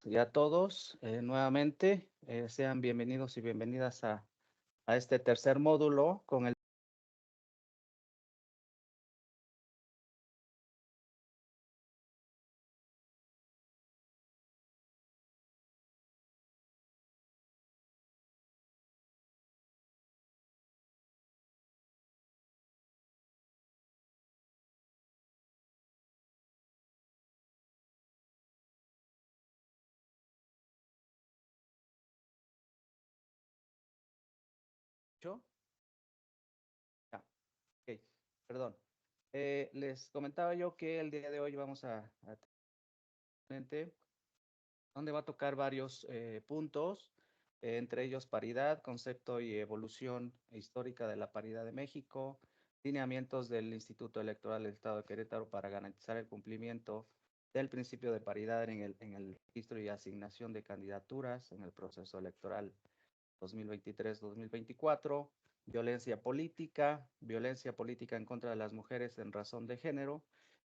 y a todos nuevamente. Sean bienvenidos y bienvenidas a este tercer módulo con el ¿Yo? Ah, ok, perdón. Les comentaba yo que el día de hoy vamos a donde va a tocar varios puntos, entre ellos paridad, concepto y evolución histórica de la paridad de México, lineamientos del Instituto Electoral del Estado de Querétaro para garantizar el cumplimiento del principio de paridad en el registro y asignación de candidaturas en el proceso electoral 2023-2024, violencia política en contra de las mujeres en razón de género,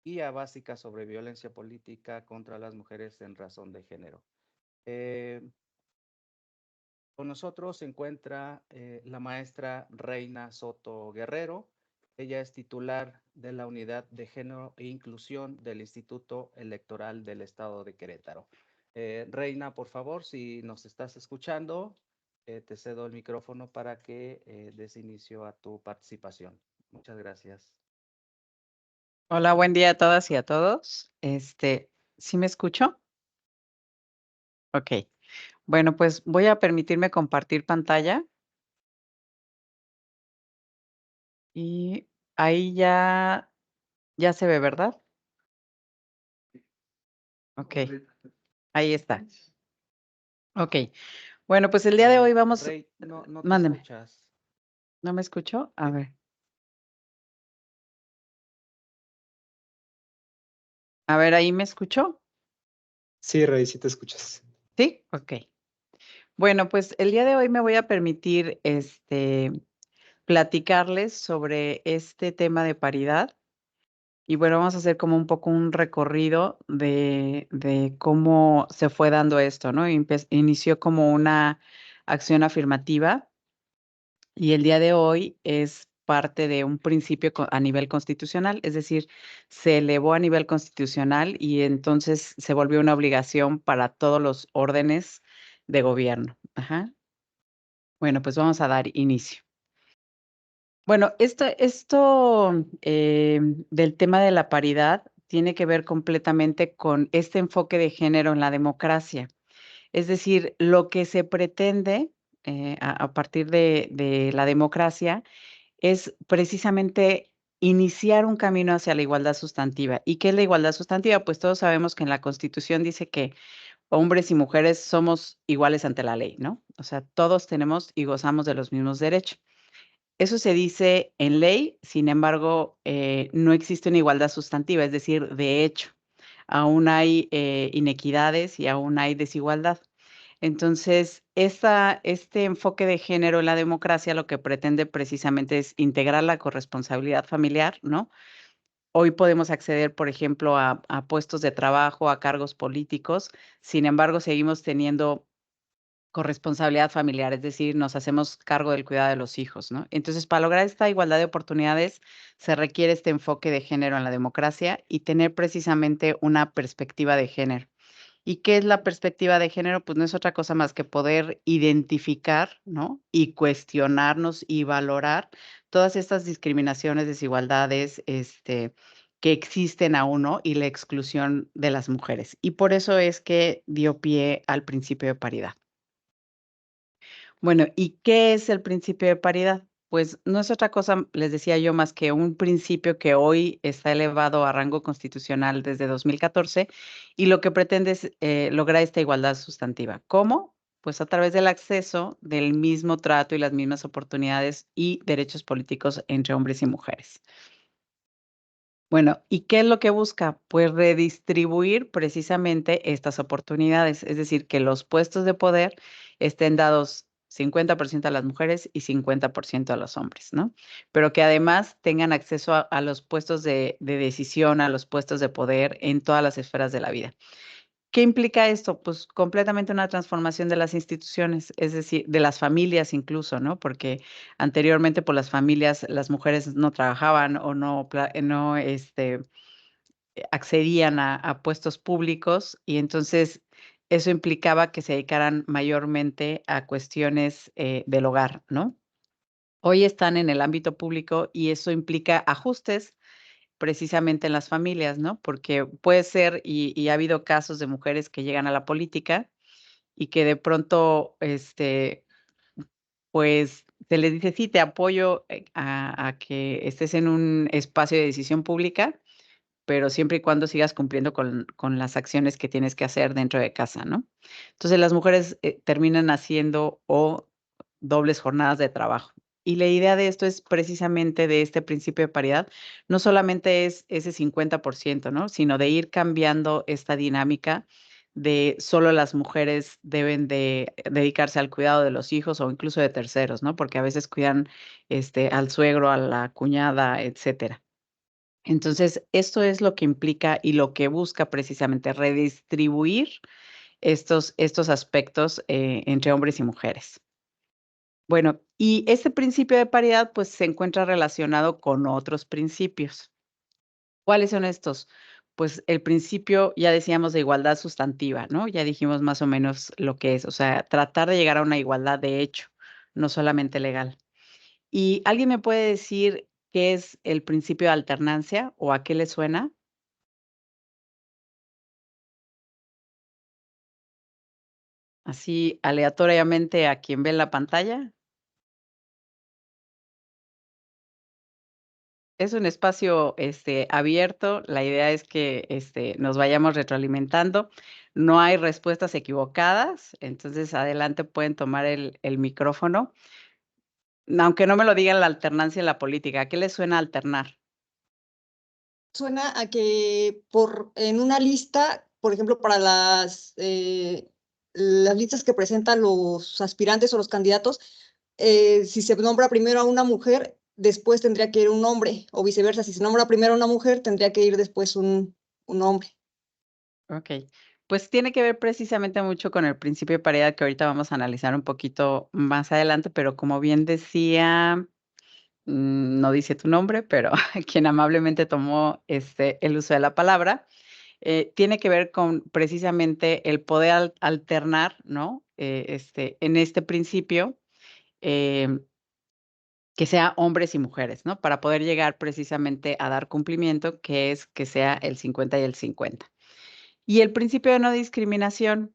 guía básica sobre violencia política contra las mujeres en razón de género. Con nosotros se encuentra la maestra Reina Soto Guerrero. Ella es titular de la Unidad de Género e Inclusión del Instituto Electoral del Estado de Querétaro. Reina, por favor, si nos estás escuchando, te cedo el micrófono para que des inicio a tu participación. Muchas gracias. Hola, buen día a todas y a todos. ¿Sí me escucho? Ok. Bueno, pues voy a permitirme compartir pantalla. Y ahí ya se ve, ¿verdad? Ok, ahí está. Ok. Bueno, pues el día de hoy vamos. Rey, no te Mándeme. escuchas. ¿No me escucho? A ver. A ver, ¿ahí me escuchó? Sí, Rey, sí te escuchas. Sí, ok. Bueno, pues el día de hoy me voy a permitir platicarles sobre este tema de paridad. Y bueno, vamos a hacer como un poco un recorrido de cómo se fue dando esto, ¿no? Inició como una acción afirmativa y el día de hoy es parte de un principio a nivel constitucional, es decir, se elevó a nivel constitucional y entonces se volvió una obligación para todos los órdenes de gobierno. Ajá. Bueno, pues vamos a dar inicio. Bueno, esto del tema de la paridad tiene que ver completamente con este enfoque de género en la democracia. Es decir, lo que se pretende a partir de la democracia es precisamente iniciar un camino hacia la igualdad sustantiva. ¿Y qué es la igualdad sustantiva? Pues todos sabemos que en la Constitución dice que hombres y mujeres somos iguales ante la ley, ¿no? O sea, todos tenemos y gozamos de los mismos derechos. Eso se dice en ley, sin embargo, no existe una igualdad sustantiva, es decir, de hecho, aún hay inequidades y aún hay desigualdad. Entonces, este enfoque de género en la democracia lo que pretende precisamente es integrar la corresponsabilidad familiar, ¿no? Hoy podemos acceder, por ejemplo, a puestos de trabajo, a cargos políticos, sin embargo, seguimos teniendo corresponsabilidad familiar, es decir, nos hacemos cargo del cuidado de los hijos, ¿no? Entonces, para lograr esta igualdad de oportunidades, se requiere este enfoque de género en la democracia y tener precisamente una perspectiva de género. ¿Y qué es la perspectiva de género? Pues no es otra cosa más que poder identificar, ¿no? Y cuestionarnos y valorar todas estas discriminaciones, desigualdades, que existen aún, ¿no? Y la exclusión de las mujeres. Y por eso es que dio pie al principio de paridad. Bueno, ¿y qué es el principio de paridad? Pues no es otra cosa, les decía yo, más que un principio que hoy está elevado a rango constitucional desde 2014 y lo que pretende es lograr esta igualdad sustantiva. ¿Cómo? Pues a través del acceso del mismo trato y las mismas oportunidades y derechos políticos entre hombres y mujeres. Bueno, ¿y qué es lo que busca? Pues redistribuir precisamente estas oportunidades, es decir, que los puestos de poder estén dados 50% a las mujeres y 50% a los hombres, ¿no? Pero que además tengan acceso a los puestos de decisión, a los puestos de poder en todas las esferas de la vida. ¿qué implica esto? Pues completamente una transformación de las instituciones, es decir, de las familias incluso, ¿no? Porque anteriormente, por las familias, las mujeres no trabajaban o no, accedían a puestos públicos y entonces eso implicaba que se dedicaran mayormente a cuestiones del hogar, ¿no? Hoy están en el ámbito público y eso implica ajustes precisamente en las familias, ¿no? Porque puede ser, y ha habido casos de mujeres que llegan a la política y que de pronto, pues se les dice, sí, te apoyo a que estés en un espacio de decisión pública, pero siempre y cuando sigas cumpliendo con las acciones que tienes que hacer dentro de casa, ¿no? Entonces, las mujeres, terminan haciendo o dobles jornadas de trabajo. Y la idea de esto es precisamente de este principio de paridad, no solamente es ese 50%, ¿no? Sino de ir cambiando esta dinámica de solo las mujeres deben de dedicarse al cuidado de los hijos o incluso de terceros, ¿no? Porque a veces cuidan, al suegro, a la cuñada, etcétera. Entonces, esto es lo que implica y lo que busca precisamente redistribuir estos aspectos, entre hombres y mujeres. Bueno, y este principio de paridad, pues, se encuentra relacionado con otros principios. ¿Cuáles son estos? Pues, el principio, ya decíamos, de igualdad sustantiva, ¿no? Ya dijimos más o menos lo que es, o sea, tratar de llegar a una igualdad de hecho, no solamente legal. ¿Y alguien me puede decir qué es el principio de alternancia o a qué le suena? Así aleatoriamente a quien ve en la pantalla. Es un espacio, abierto. La idea es que, nos vayamos retroalimentando. No hay respuestas equivocadas, entonces adelante pueden tomar el micrófono. Aunque no me lo digan la alternancia en la política, ¿a qué les suena alternar? Suena a que en una lista, por ejemplo, para las listas que presentan los aspirantes o los candidatos, si se nombra primero a una mujer, después tendría que ir un hombre, o viceversa, si se nombra primero a una mujer, tendría que ir después un hombre. Okey. Pues tiene que ver precisamente mucho con el principio de paridad que ahorita vamos a analizar un poquito más adelante, pero como bien decía, no dice tu nombre, pero quien amablemente tomó, el uso de la palabra, tiene que ver con precisamente el poder alternar, ¿no? En este principio, em, que sea hombres y mujeres, ¿no? Para poder llegar precisamente a dar cumplimiento, que es que sea el 50 y el 50. Y el principio de no discriminación,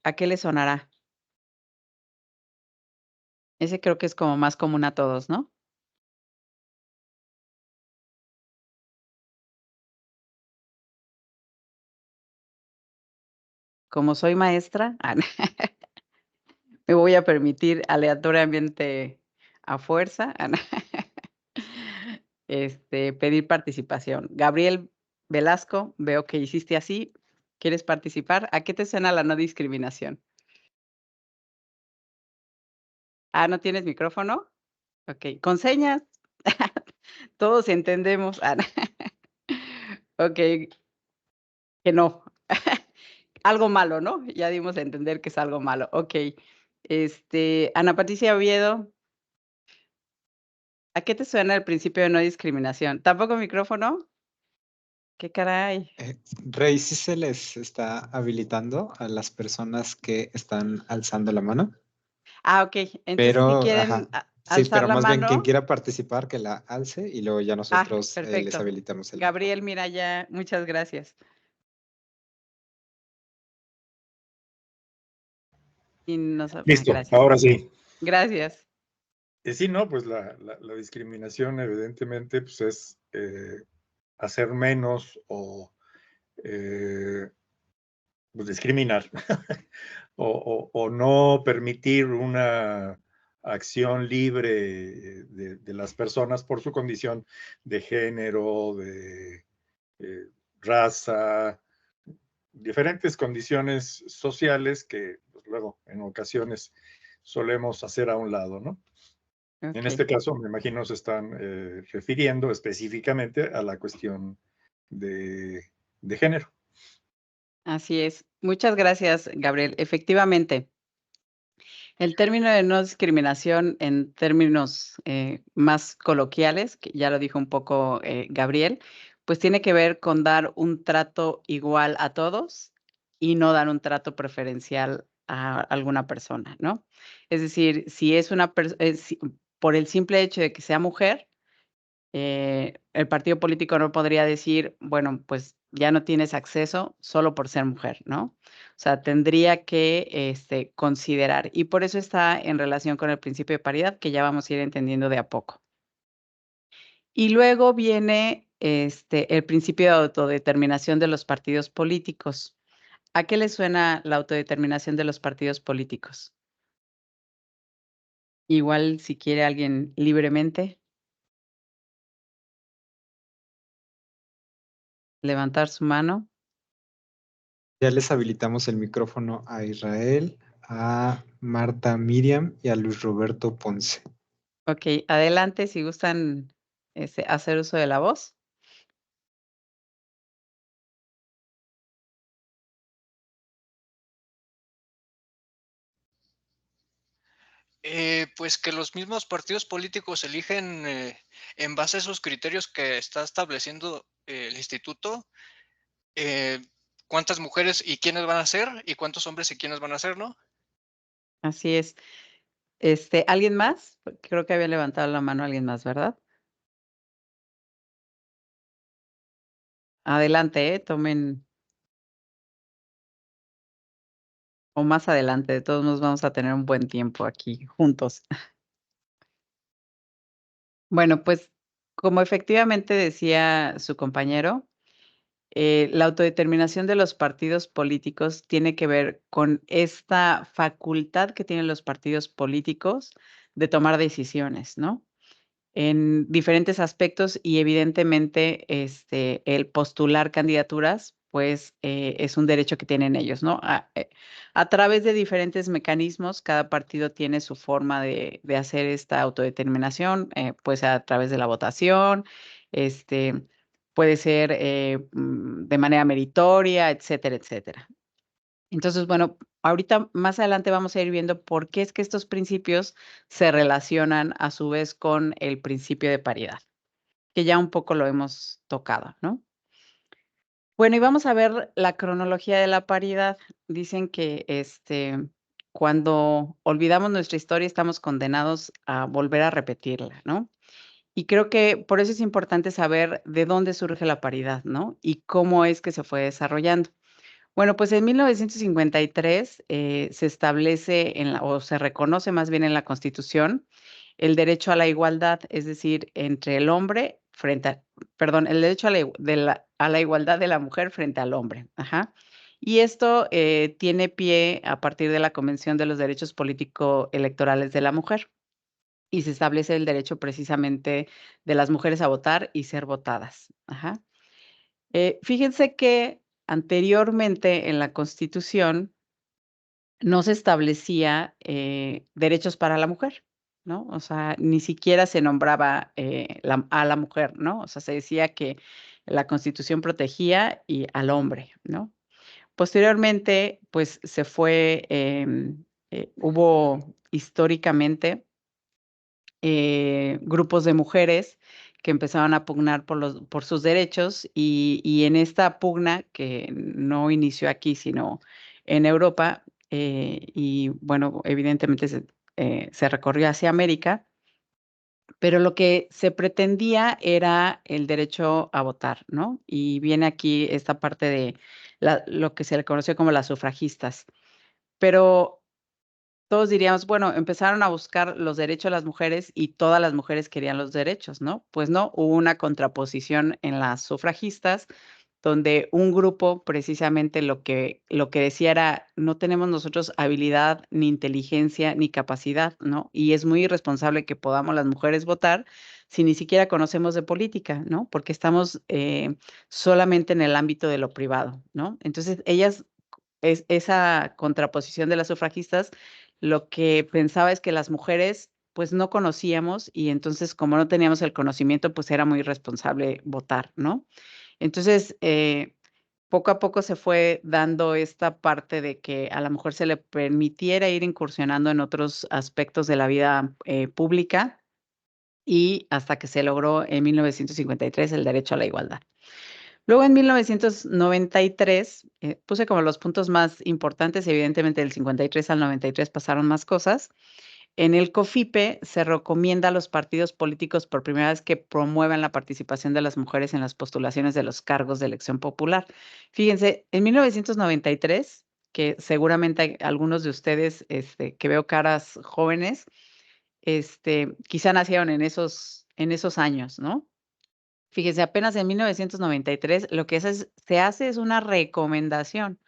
¿a qué le sonará? Ese creo que es como más común a todos, ¿no? Como soy maestra, me voy a permitir aleatoriamente a fuerza, pedir participación. Gabriel Velasco, veo que hiciste así, ¿quieres participar? ¿A qué te suena la no discriminación? ¿No tienes micrófono? Okey, con señas, todos entendemos. Okey, que no. Algo malo, ¿no? Ya dimos a entender que es algo malo. Okey. Ana Patricia Oviedo, ¿a qué te suena el principio de no discriminación? ¿Tampoco micrófono? ¿Qué caray? Rey, ¿sí se les está habilitando a las personas que están alzando la mano? Okey. Entonces, si Pero, quieren ajá, sí, alzar pero la más bien quien mano. quiera participar que la alce y luego ya nosotros les Perfecto. habilitamos el Gabriel, micrófono. mira, ya muchas gracias. Y Listo, gracias. ahora sí. Gracias. Sí, no, pues la discriminación evidentemente pues es hacer menos o pues, discriminar o no permitir una acción libre de las personas por su condición de género, de raza, diferentes condiciones sociales que pues, luego en ocasiones solemos hacer a un lado, ¿no? En Okey. este caso, me imagino se están refiriendo específicamente a la cuestión de género. Así es. Muchas gracias, Gabriel. Efectivamente, el término de no discriminación en términos más coloquiales, que ya lo dijo un poco Gabriel, pues tiene que ver con dar un trato igual a todos y no dar un trato preferencial a alguna persona, ¿no? Es decir, si es una persona, por el simple hecho de que sea mujer, el partido político no podría decir, bueno, pues ya no tienes acceso solo por ser mujer, ¿no? O sea, tendría que considerar, y por eso está en relación con el principio de paridad, que ya vamos a ir entendiendo de a poco. Y luego viene el principio de autodeterminación de los partidos políticos. ¿A qué le suena la autodeterminación de los partidos políticos? Igual si quiere alguien libremente levantar su mano. Ya les habilitamos el micrófono a Israel, a Marta Miriam y a Luis Roberto Ponce. Ok, adelante si gustan hacer uso de la voz. Pues que los mismos partidos políticos eligen en base a esos criterios que está estableciendo el instituto, cuántas mujeres y quiénes van a ser, y cuántos hombres y quiénes van a ser, ¿no? Así es. ¿Alguien más? Creo que había levantado la mano alguien más, ¿verdad? Adelante, tomen, o más adelante, de todos modos vamos a tener un buen tiempo aquí juntos. Bueno, pues como efectivamente decía su compañero, la autodeterminación de los partidos políticos tiene que ver con esta facultad que tienen los partidos políticos de tomar decisiones, ¿no? En diferentes aspectos y evidentemente el postular candidaturas, pues es un derecho que tienen ellos, ¿no? A través de diferentes mecanismos, cada partido tiene su forma de hacer esta autodeterminación, pues a través de la votación, puede ser de manera meritoria, etcétera, etcétera. Entonces, bueno, ahorita más adelante vamos a ir viendo por qué es que estos principios se relacionan a su vez con el principio de paridad, que ya un poco lo hemos tocado, ¿no? Bueno, y vamos a ver la cronología de la paridad. Dicen que cuando olvidamos nuestra historia estamos condenados a volver a repetirla, ¿no? Y creo que por eso es importante saber de dónde surge la paridad, ¿no? Y cómo es que se fue desarrollando. Bueno, pues en 1953 se establece o se reconoce más bien en la Constitución el derecho a la igualdad, es decir, entre el hombre el derecho a la igualdad de la mujer frente al hombre. Ajá. Y esto tiene pie a partir de la Convención de los Derechos Político-Electorales de la Mujer y se establece el derecho precisamente de las mujeres a votar y ser votadas. Ajá. Fíjense que anteriormente en la Constitución no se establecía derechos para la mujer, ¿no? O sea, ni siquiera se nombraba a la mujer, ¿no? O sea, se decía que la Constitución protegía al hombre, ¿no? Posteriormente, pues se fue, hubo históricamente grupos de mujeres que empezaban a pugnar por sus derechos y en esta pugna, que no inició aquí, sino en Europa, y bueno, evidentemente se recorrió hacia América, pero lo que se pretendía era el derecho a votar, ¿no? Y viene aquí esta parte de lo que se le conoció como las sufragistas. Pero todos diríamos, bueno, empezaron a buscar los derechos de las mujeres y todas las mujeres querían los derechos, ¿no? Pues no, hubo una contraposición en las sufragistas, donde un grupo precisamente lo que decía era, no tenemos nosotros habilidad, ni inteligencia, ni capacidad, ¿no? Y es muy irresponsable que podamos las mujeres votar si ni siquiera conocemos de política, ¿no? Porque estamos solamente en el ámbito de lo privado, ¿no? Entonces, esa contraposición de las sufragistas, lo que pensaba es que las mujeres pues no conocíamos y entonces como no teníamos el conocimiento, pues era muy irresponsable votar, ¿no? Entonces, poco a poco se fue dando esta parte de que a la mujer se le permitiera ir incursionando en otros aspectos de la vida pública y hasta que se logró en 1953 el derecho a la igualdad. Luego en 1993, puse como los puntos más importantes, evidentemente del 53 al 93 pasaron más cosas. En el COFIPE se recomienda a los partidos políticos por primera vez que promuevan la participación de las mujeres en las postulaciones de los cargos de elección popular. Fíjense, en 1993, que seguramente hay algunos de ustedes que veo caras jóvenes, quizá nacieron en esos años, ¿no? Fíjese, apenas en 1993 lo que se hace es una recomendación,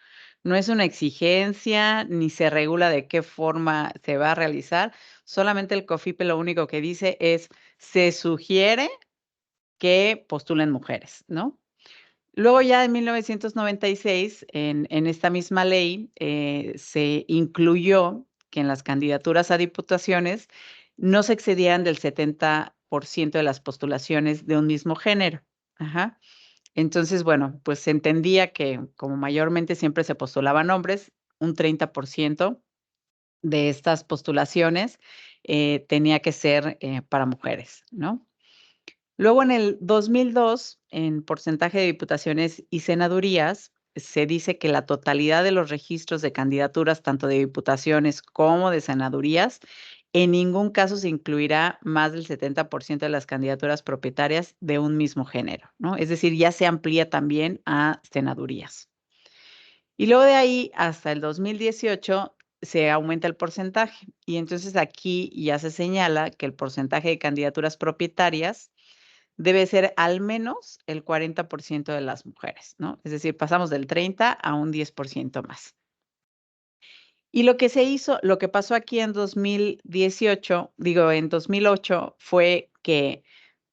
no es una exigencia, ni se regula de qué forma se va a realizar, solamente el COFIPE lo único que dice es, se sugiere que postulen mujeres, ¿no? Luego ya en 1996, en esta misma ley, se incluyó que en las candidaturas a diputaciones no se excedieran del 70% de las postulaciones de un mismo género. Ajá. Entonces, bueno, pues se entendía que como mayormente siempre se postulaban hombres, un 30% de estas postulaciones tenía que ser para mujeres, ¿no? Luego en el 2002, en porcentaje de diputaciones y senadurías, se dice que la totalidad de los registros de candidaturas, tanto de diputaciones como de senadurías, en ningún caso se incluirá más del 70% de las candidaturas propietarias de un mismo género, ¿no? Es decir, ya se amplía también a senadurías. Y luego de ahí hasta el 2018 se aumenta el porcentaje y entonces aquí ya se señala que el porcentaje de candidaturas propietarias debe ser al menos el 40% de las mujeres, ¿no? Es decir, pasamos del 30 a un 10% más. Y lo que pasó aquí en 2008 fue que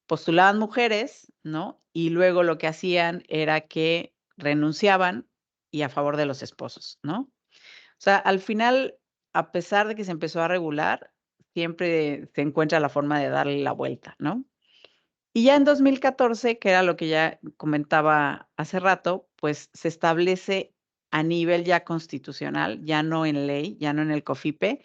postulaban mujeres, ¿no? Y luego lo que hacían era que renunciaban y a favor de los esposos, ¿no? O sea, al final, a pesar de que se empezó a regular, siempre se encuentra la forma de darle la vuelta, ¿no? Y ya en 2014, que era lo que ya comentaba hace rato, pues se establece a nivel ya constitucional, ya no en ley, ya no en el COFIPE,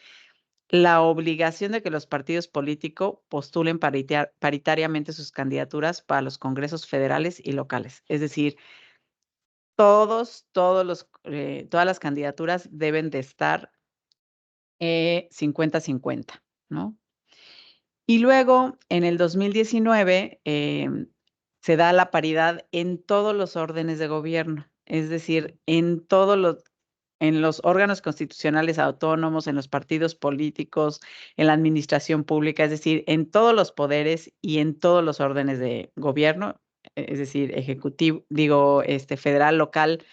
la obligación de que los partidos políticos postulen paritariamente sus candidaturas para los congresos federales y locales. Es decir, todas las candidaturas deben de estar 50-50, ¿no? Y luego, en el 2019, se da la paridad en todos los órdenes de gobierno, es decir, en los órganos constitucionales autónomos, en los partidos políticos, en la administración pública, es decir, en todos los poderes y en todos los órdenes de gobierno, es decir, ejecutivo, federal, local,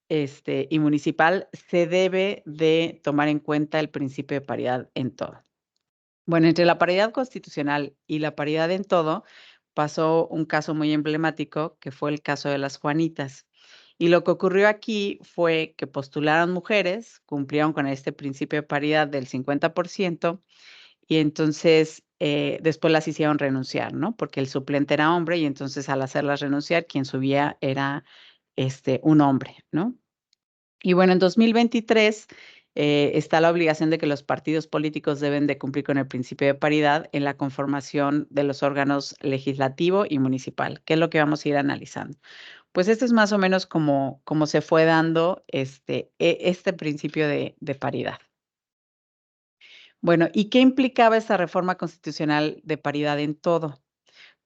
y municipal, se debe de tomar en cuenta el principio de paridad en todo. Bueno, entre la paridad constitucional y la paridad en todo, pasó un caso muy emblemático, que fue el caso de las Juanitas. Y lo que ocurrió aquí fue que postularon mujeres, cumplieron con este principio de paridad del 50%, y entonces después las hicieron renunciar, ¿no? Porque el suplente era hombre, y entonces al hacerlas renunciar, quien subía era un hombre, ¿no? Y bueno, en 2023 está la obligación de que los partidos políticos deben de cumplir con el principio de paridad en la conformación de los órganos legislativo y municipal, que es lo que vamos a ir analizando. Pues esto es más o menos como se fue dando este principio de paridad. Bueno, ¿y qué implicaba esta reforma constitucional de paridad en todo?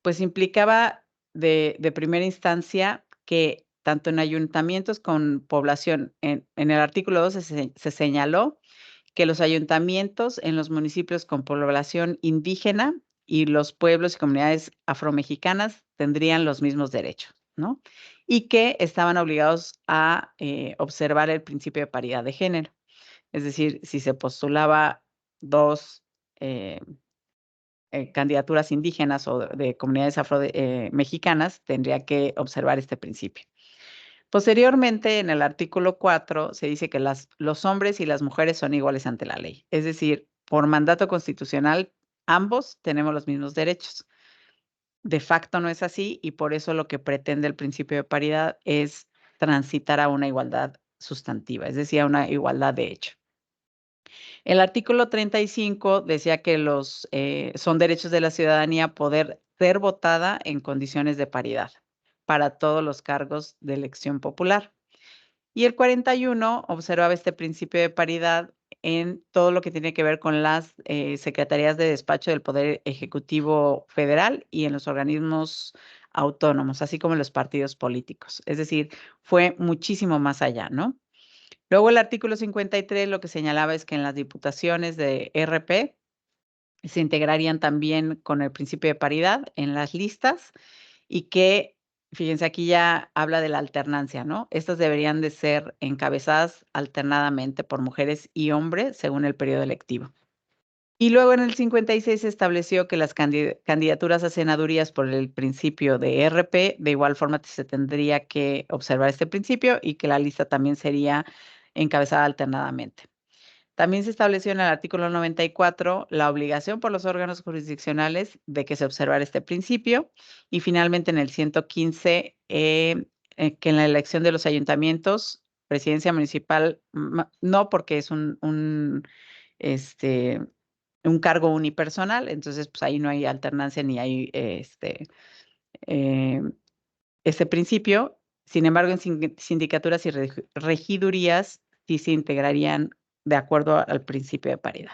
Pues implicaba de primera instancia que tanto en ayuntamientos con población, en el artículo 2 se señaló que los ayuntamientos en los municipios con población indígena y los pueblos y comunidades afromexicanas tendrían los mismos derechos, ¿no? Y que estaban obligados a observar el principio de paridad de género. Es decir, si se postulaba dos candidaturas indígenas o de comunidades mexicanas, tendría que observar este principio. Posteriormente, en el artículo 4, se dice que los hombres y las mujeres son iguales ante la ley. Es decir, por mandato constitucional, ambos tenemos los mismos derechos. De facto no es así y por eso lo que pretende el principio de paridad es transitar a una igualdad sustantiva, es decir, a una igualdad de hecho. El artículo 35 decía que son derechos de la ciudadanía poder ser votada en condiciones de paridad para todos los cargos de elección popular. Y el 41 observaba este principio de paridad en todo lo que tiene que ver con las secretarías de despacho del Poder Ejecutivo Federal y en los organismos autónomos, así como en los partidos políticos. Es decir, fue muchísimo más allá, ¿no? Luego el artículo 53 lo que señalaba es que en las diputaciones de RP se integrarían también con el principio de paridad en las listas y que, fíjense, aquí ya habla de la alternancia, ¿no? Estas deberían de ser encabezadas alternadamente por mujeres y hombres según el periodo electivo. Y luego en el 56 se estableció que las candidaturas a senadurías por el principio de RP, de igual forma se tendría que observar este principio y que la lista también sería encabezada alternadamente. También se estableció en el artículo 94 la obligación por los órganos jurisdiccionales de que se observara este principio y finalmente en el 115 que en la elección de los ayuntamientos, presidencia municipal, no porque es un cargo unipersonal, entonces pues ahí no hay alternancia ni hay este principio. Sin embargo, en sindicaturas y regidurías sí se integrarían de acuerdo al principio de paridad.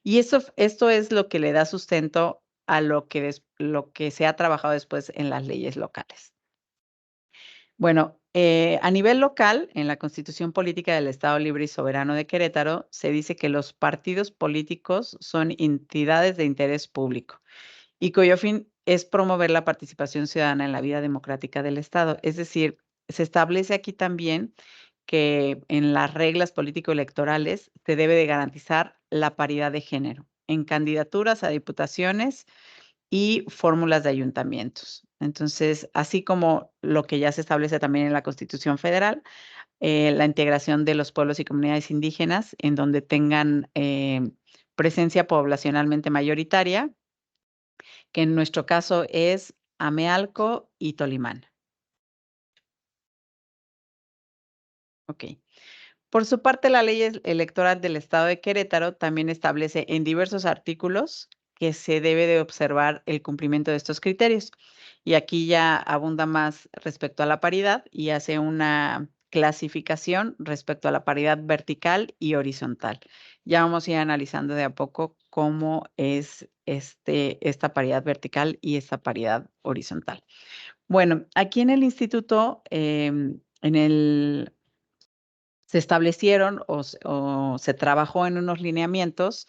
Y esto es lo que le da sustento a lo que se ha trabajado después en las leyes locales. Bueno, a nivel local, en la Constitución Política del Estado Libre y Soberano de Querétaro, se dice que los partidos políticos son entidades de interés público y cuyo fin es promover la participación ciudadana en la vida democrática del Estado. Es decir, se establece aquí también que en las reglas político-electorales se debe de garantizar la paridad de género en candidaturas a diputaciones y fórmulas de ayuntamientos. Entonces, así como lo que ya se establece también en la Constitución Federal, la integración de los pueblos y comunidades indígenas en donde tengan presencia poblacionalmente mayoritaria, que en nuestro caso es Amealco y Tolimán. Ok. Por su parte, la ley electoral del Estado de Querétaro también establece en diversos artículos que se debe de observar el cumplimiento de estos criterios. Y aquí ya abunda más respecto a la paridad y hace una clasificación respecto a la paridad vertical y horizontal. Ya vamos a ir analizando de a poco cómo es esta paridad vertical y esta paridad horizontal. Bueno, aquí en el instituto, se establecieron o se trabajó en unos lineamientos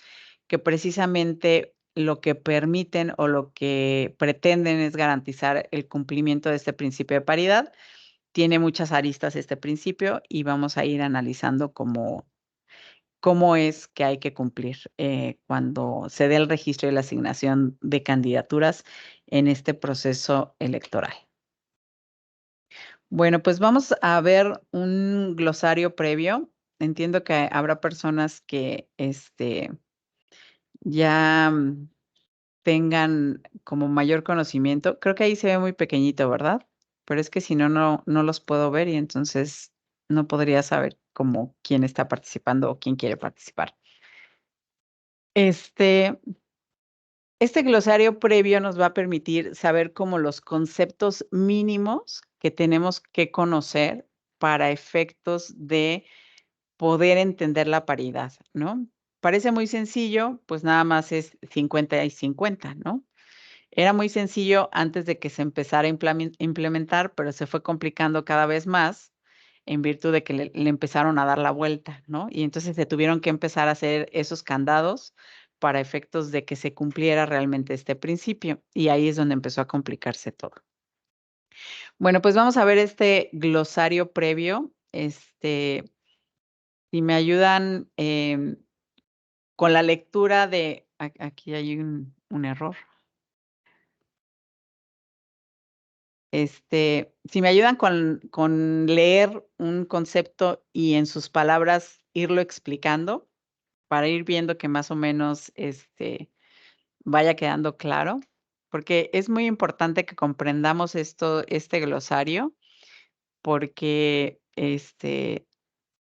que precisamente lo que permiten o lo que pretenden es garantizar el cumplimiento de este principio de paridad. Tiene muchas aristas este principio y vamos a ir analizando cómo es que hay que cumplir cuando se dé el registro y la asignación de candidaturas en este proceso electoral. Bueno, pues vamos a ver un glosario previo. Entiendo que habrá personas que ya tengan como mayor conocimiento. Creo que ahí se ve muy pequeñito, ¿verdad? Pero es que si no, no los puedo ver y entonces no podría saber como quién está participando o quién quiere participar. Este glosario previo nos va a permitir saber como los conceptos mínimos que tenemos que conocer para efectos de poder entender la paridad, ¿no? Parece muy sencillo, pues nada más es 50 y 50, ¿no? Era muy sencillo antes de que se empezara a implementar, pero se fue complicando cada vez más en virtud de que le empezaron a dar la vuelta, ¿no? Y entonces se tuvieron que empezar a hacer esos candados para efectos de que se cumpliera realmente este principio. Y ahí es donde empezó a complicarse todo. Bueno, pues vamos a ver este glosario previo. Si me ayudan con la lectura de... Aquí hay un error. Si me ayudan con leer un concepto y en sus palabras irlo explicando para ir viendo que más o menos vaya quedando claro, porque es muy importante que comprendamos este glosario porque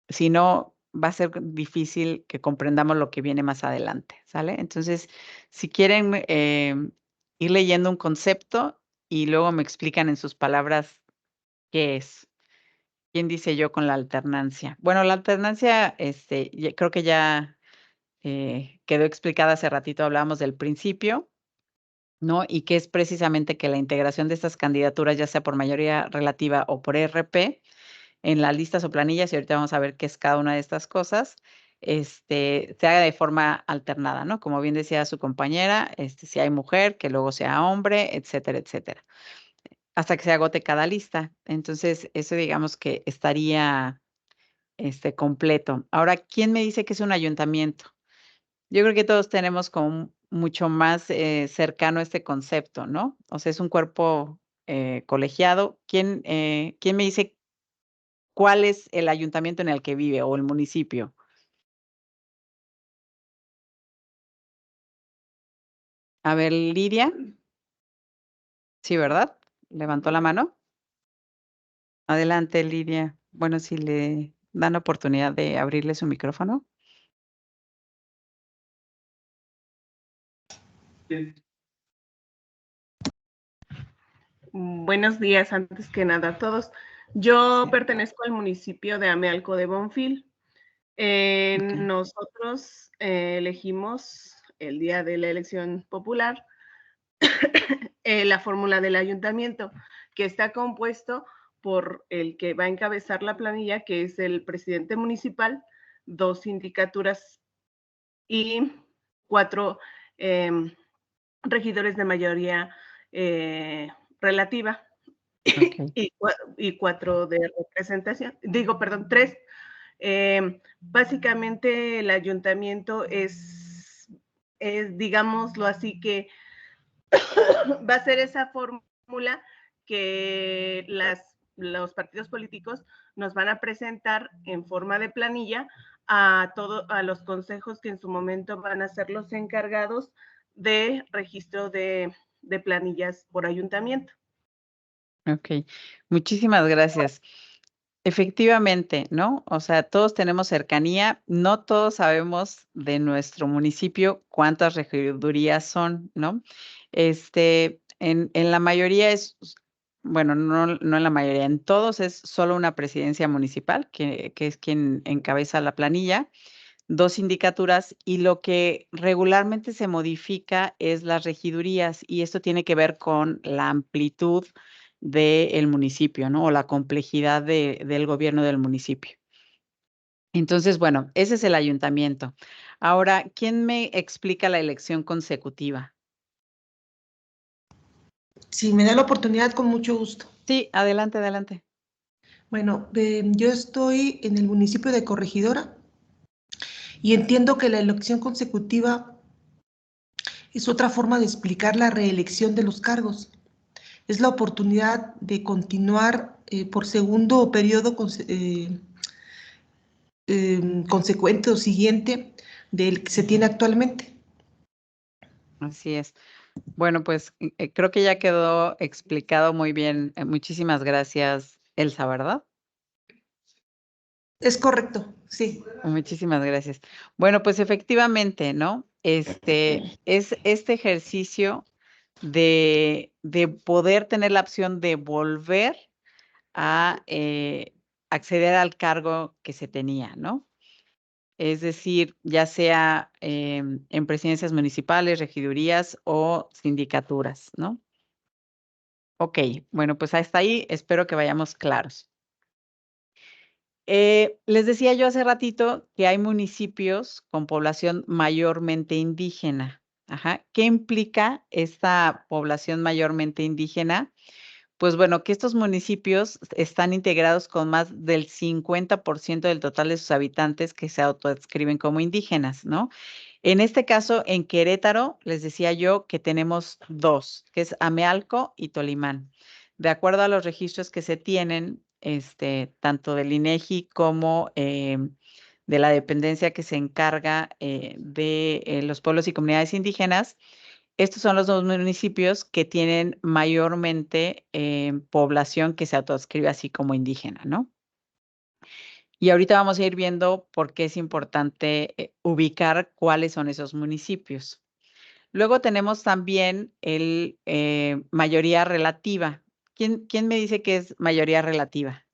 si no, va a ser difícil que comprendamos lo que viene más adelante, ¿sale? Entonces, si quieren ir leyendo un concepto y luego me explican en sus palabras qué es. ¿Quién dice yo con la alternancia? Bueno, la alternancia, creo que ya quedó explicada hace ratito, hablábamos del principio, ¿no? Y que es precisamente que la integración de estas candidaturas, ya sea por mayoría relativa o por RP, en las listas o planillas, y ahorita vamos a ver qué es cada una de estas cosas, se haga de forma alternada, ¿no? Como bien decía su compañera, si hay mujer, que luego sea hombre, etcétera, etcétera, hasta que se agote cada lista. Entonces, eso digamos que estaría completo. Ahora, ¿quién me dice que es un ayuntamiento? Yo creo que todos tenemos como mucho más cercano este concepto, ¿no? O sea, es un cuerpo colegiado. ¿Quién me dice cuál es el ayuntamiento en el que vive o el municipio? A ver, Lidia. Sí, ¿verdad? Levantó la mano. Adelante, Lidia. Bueno, si le dan oportunidad de abrirle su micrófono. Buenos días, antes que nada a todos. Yo pertenezco al municipio de Amealco de Bonfil. Nosotros elegimos el día de la elección popular la fórmula del ayuntamiento, que está compuesto por el que va a encabezar la planilla, que es el presidente municipal, 2 sindicaturas y 4 regidores de mayoría relativa. Okay. Y 4 de representación, perdón, 3. Básicamente el ayuntamiento es, digámoslo así, que va a ser esa fórmula que los partidos políticos nos van a presentar en forma de planilla a los consejos que en su momento van a ser los encargados de registro de planillas por ayuntamiento. Ok, muchísimas gracias. Efectivamente, ¿no? O sea, todos tenemos cercanía, no todos sabemos de nuestro municipio cuántas regidurías son, ¿no? En la mayoría bueno, no en la mayoría, en todos es solo una presidencia municipal, que es quien encabeza la planilla, 2 sindicaturas, y lo que regularmente se modifica es las regidurías, y esto tiene que ver con la amplitud del municipio, ¿no? O la complejidad del gobierno del municipio. Entonces, bueno, ese es el ayuntamiento. Ahora, ¿quién me explica la elección consecutiva? Si me da la oportunidad, con mucho gusto. Sí, adelante, adelante. Bueno, yo estoy en el municipio de Corregidora y entiendo que la elección consecutiva es otra forma de explicar la reelección de los cargos. Es la oportunidad de continuar por segundo periodo consecuente o siguiente del que se tiene actualmente. Así es. Bueno, pues creo que ya quedó explicado muy bien. Muchísimas gracias, Elsa, ¿verdad? Es correcto, sí. Muchísimas gracias. Bueno, pues efectivamente, ¿no? Es este ejercicio de poder tener la opción de volver a acceder al cargo que se tenía, ¿no? Es decir, ya sea en presidencias municipales, regidurías o sindicaturas, ¿no? Ok, bueno, pues hasta ahí espero que vayamos claros. Les decía yo hace ratito que hay municipios con población mayormente indígena. Ajá. ¿Qué implica esta población mayormente indígena? Pues bueno, que estos municipios están integrados con más del 50% del total de sus habitantes que se autodescriben como indígenas, ¿no? En este caso, en Querétaro, les decía yo que tenemos 2, que es Amealco y Tolimán. De acuerdo a los registros que se tienen, tanto del INEGI como de la dependencia que se encarga de los pueblos y comunidades indígenas, estos son los 2 municipios que tienen mayormente población que se autoadscribe así como indígena, ¿no? Y ahorita vamos a ir viendo por qué es importante ubicar cuáles son esos municipios. Luego tenemos también el mayoría relativa. ¿Quién me dice que es mayoría relativa?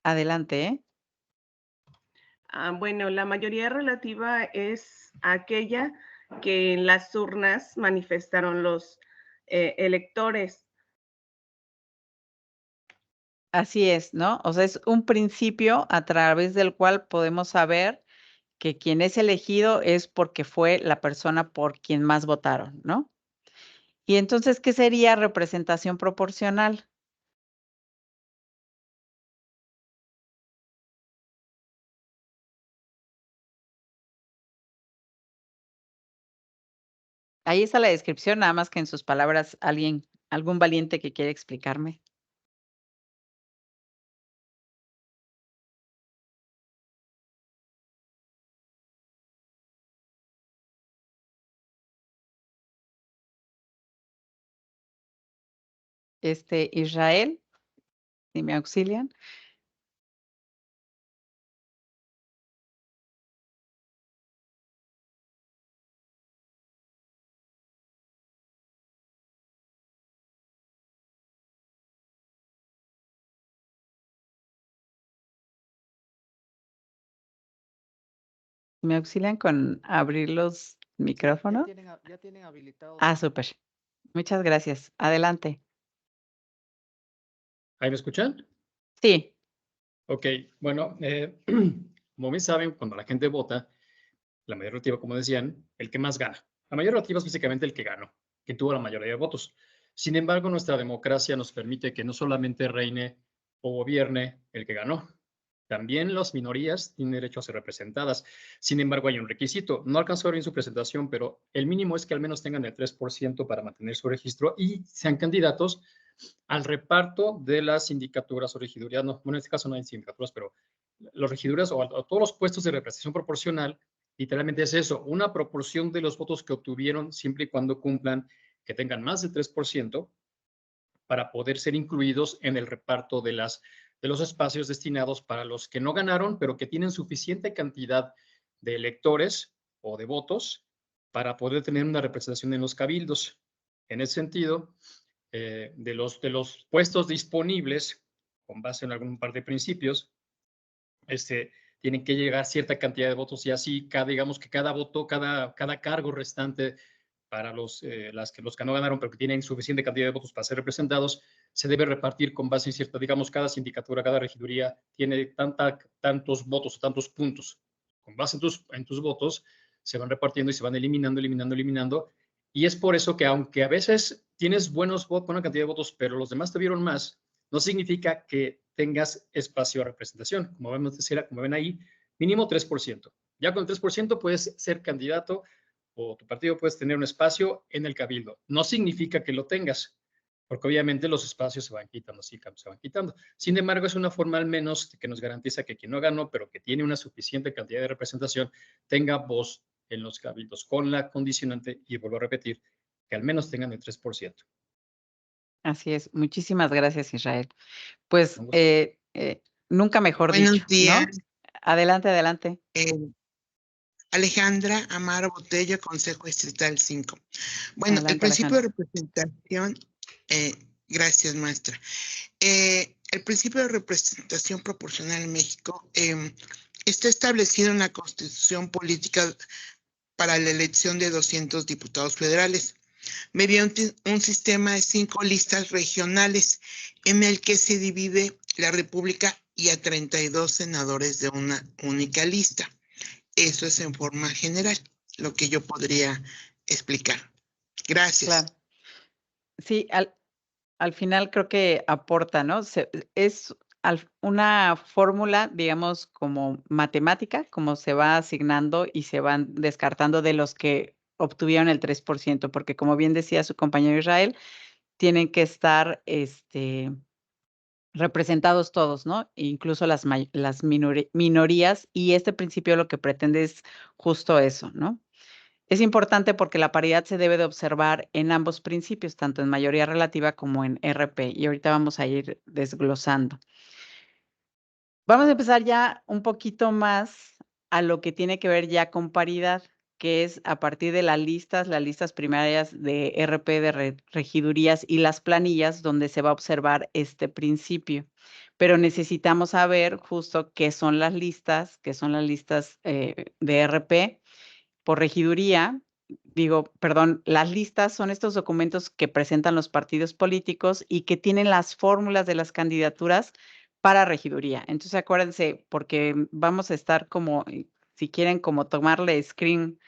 Adelante, ¿eh? Bueno, la mayoría relativa es aquella que en las urnas manifestaron los electores. Así es, ¿no? O sea, es un principio a través del cual podemos saber que quien es elegido es porque fue la persona por quien más votaron, ¿no? Y entonces, ¿qué sería representación proporcional? Ahí está la descripción, nada más que en sus palabras algún valiente que quiera explicarme. Israel, si me auxilian. ¿Me auxilian con abrir los micrófonos? Ya tienen habilitado. Súper. Muchas gracias. Adelante. ¿Ahí me escuchan? Sí. Ok, bueno, como bien saben, cuando la gente vota, la mayoría relativa, como decían, el que más gana. La mayoría relativa es básicamente el que ganó, que tuvo la mayoría de votos. Sin embargo, nuestra democracia nos permite que no solamente reine o gobierne el que ganó, también las minorías tienen derecho a ser representadas. Sin embargo, hay un requisito. No alcanzó a ver en su presentación, pero el mínimo es que al menos tengan el 3% para mantener su registro y sean candidatos al reparto de las sindicaturas o regidurías. No, bueno, en este caso no hay sindicaturas, pero los regidurías o a todos los puestos de representación proporcional, literalmente es eso, una proporción de los votos que obtuvieron siempre y cuando cumplan, que tengan más del 3%, para poder ser incluidos en el reparto de los espacios destinados para los que no ganaron, pero que tienen suficiente cantidad de electores o de votos para poder tener una representación en los cabildos. En ese sentido, de los puestos disponibles, con base en algún par de principios, tienen que llegar cierta cantidad de votos y así, digamos que cada voto, cada cargo restante para los que no ganaron, pero que tienen suficiente cantidad de votos para ser representados, se debe repartir con base en cierta, digamos, cada sindicatura, cada regiduría tiene tantos votos, tantos puntos. Con base en tus votos, se van repartiendo y se van eliminando. Y es por eso que aunque a veces tienes buena cantidad de votos, pero los demás te vieron más, no significa que tengas espacio a representación. Como ven ahí, mínimo 3%. Ya con el 3% puedes ser candidato o tu partido puedes tener un espacio en el cabildo. No significa que lo tengas, porque obviamente los espacios se van quitando, sí, se van quitando. Sin embargo, es una forma al menos que nos garantiza que quien no ganó, pero que tiene una suficiente cantidad de representación, tenga voz en los cabildos, con la condicionante, y vuelvo a repetir, que al menos tengan el 3%. Así es. Muchísimas gracias, Israel. Pues nunca mejor Buenos dicho, días. ¿no? Adelante. Alejandra Amaro Botello, Consejo Distrital 5. Bueno, Adelante, el principio Alejandra. de representación, gracias, maestra. El principio de representación proporcional en México está establecido en la Constitución Política para la elección de 200 diputados federales, mediante un sistema de 5 listas regionales en el que se divide la República y a 32 senadores de una única lista. Eso es en forma general, lo que yo podría explicar. Gracias. Claro. Sí, al final creo que aporta, ¿no? Es una fórmula, digamos, como matemática, como se va asignando y se van descartando de los que obtuvieron el 3%, porque como bien decía su compañero Israel, tienen que estar representados todos, ¿no? Incluso las minorías, y este principio lo que pretende es justo eso, ¿no? Es importante porque la paridad se debe de observar en ambos principios, tanto en mayoría relativa como en RP, y ahorita vamos a ir desglosando. Vamos a empezar ya un poquito más a lo que tiene que ver ya con paridad, que es a partir de las listas primarias de RP, de regidurías y las planillas, donde se va a observar este principio. Pero necesitamos saber justo qué son las listas de RP por regiduría. Las listas son estos documentos que presentan los partidos políticos y que tienen las fórmulas de las candidaturas para regiduría. Entonces, acuérdense, porque vamos a estar como, si quieren, como tomarle screen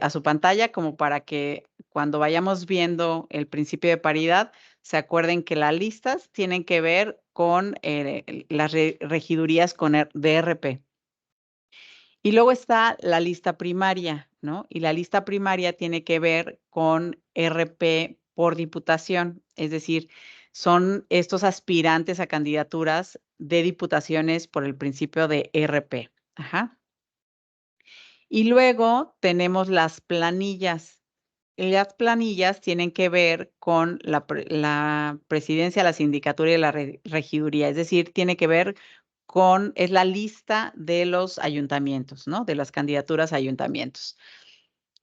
a su pantalla, como para que cuando vayamos viendo el principio de paridad, se acuerden que las listas tienen que ver con las regidurías con DRP. Y luego está la lista primaria, ¿no? Y la lista primaria tiene que ver con RP por diputación, es decir, son estos aspirantes a candidaturas de diputaciones por el principio de RP. Ajá. Y luego tenemos las planillas. Las planillas tienen que ver con la presidencia, la sindicatura y la regiduría, es decir, tiene que ver es la lista de los ayuntamientos, ¿no? De las candidaturas a ayuntamientos.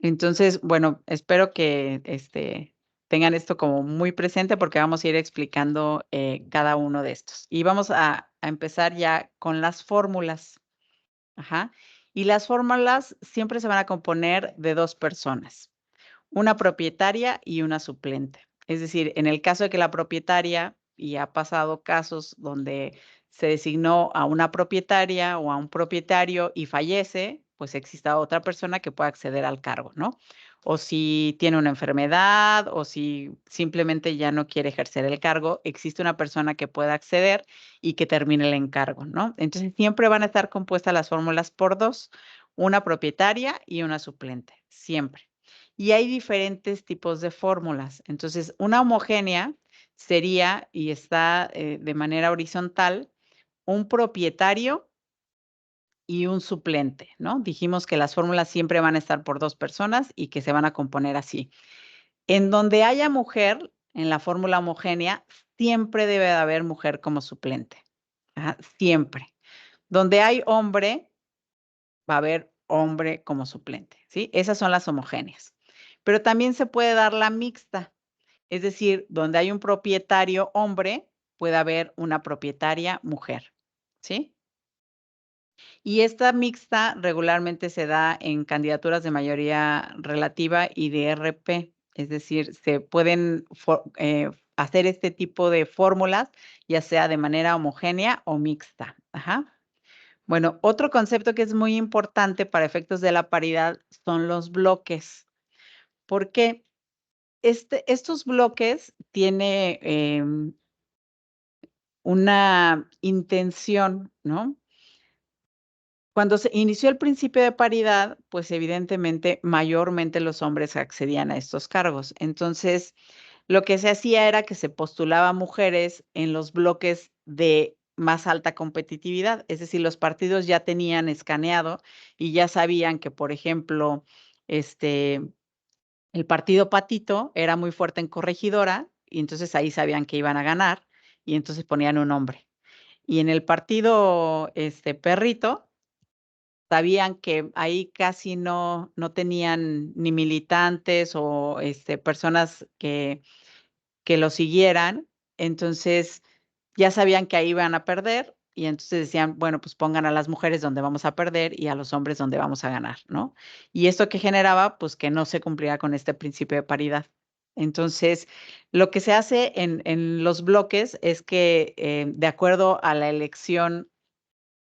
Entonces, bueno, espero que tengan esto como muy presente porque vamos a ir explicando cada uno de estos. Y vamos a empezar ya con las fórmulas. Ajá. Y las fórmulas siempre se van a componer de dos personas, una propietaria y una suplente. Es decir, en el caso de que la propietaria, y ha pasado casos donde se designó a una propietaria o a un propietario y fallece, pues exista otra persona que pueda acceder al cargo, ¿no? O si tiene una enfermedad o si simplemente ya no quiere ejercer el cargo, existe una persona que pueda acceder y que termine el encargo, ¿no? Entonces, siempre van a estar compuestas las fórmulas por dos, una propietaria y una suplente, siempre. Y hay diferentes tipos de fórmulas. Entonces, una homogénea sería, y está de manera horizontal, un propietario y un suplente, ¿no? Dijimos que las fórmulas siempre van a estar por dos personas y que se van a componer así. En donde haya mujer, en la fórmula homogénea, siempre debe de haber mujer como suplente. Ajá, siempre. Donde hay hombre, va a haber hombre como suplente, ¿sí? Esas son las homogéneas. Pero también se puede dar la mixta, es decir, donde hay un propietario hombre, puede haber una propietaria mujer, ¿sí? Y esta mixta regularmente se da en candidaturas de mayoría relativa y de RP, es decir, se pueden hacer este tipo de fórmulas, ya sea de manera homogénea o mixta. Ajá. Bueno, otro concepto que es muy importante para efectos de la paridad son los bloques. ¿Por qué? Estos bloques tienen una intención, ¿no? Cuando se inició el principio de paridad, pues evidentemente mayormente los hombres accedían a estos cargos. Entonces, lo que se hacía era que se postulaba mujeres en los bloques de más alta competitividad, es decir, los partidos ya tenían escaneado y ya sabían que, por ejemplo, el partido Patito era muy fuerte en corregidora y entonces ahí sabían que iban a ganar y entonces ponían un hombre. Y en el partido Perrito sabían que ahí casi no tenían ni militantes o personas que lo siguieran, entonces ya sabían que ahí iban a perder y entonces decían, bueno, pues pongan a las mujeres donde vamos a perder y a los hombres donde vamos a ganar, ¿no? Y esto que generaba, pues que no se cumplía con este principio de paridad. Entonces, lo que se hace en los bloques es que de acuerdo a la elección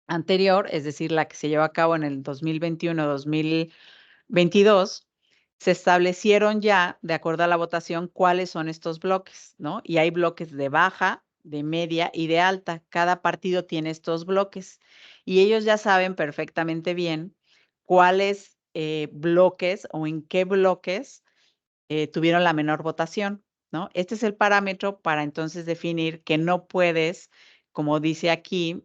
anterior, es decir, la que se llevó a cabo en el 2021-2022, se establecieron ya, de acuerdo a la votación, cuáles son estos bloques, ¿no? Y hay bloques de baja, de media y de alta. Cada partido tiene estos bloques y ellos ya saben perfectamente bien cuáles bloques o en qué bloques tuvieron la menor votación. ¿no? Este es el parámetro para entonces definir que no puedes, como dice aquí,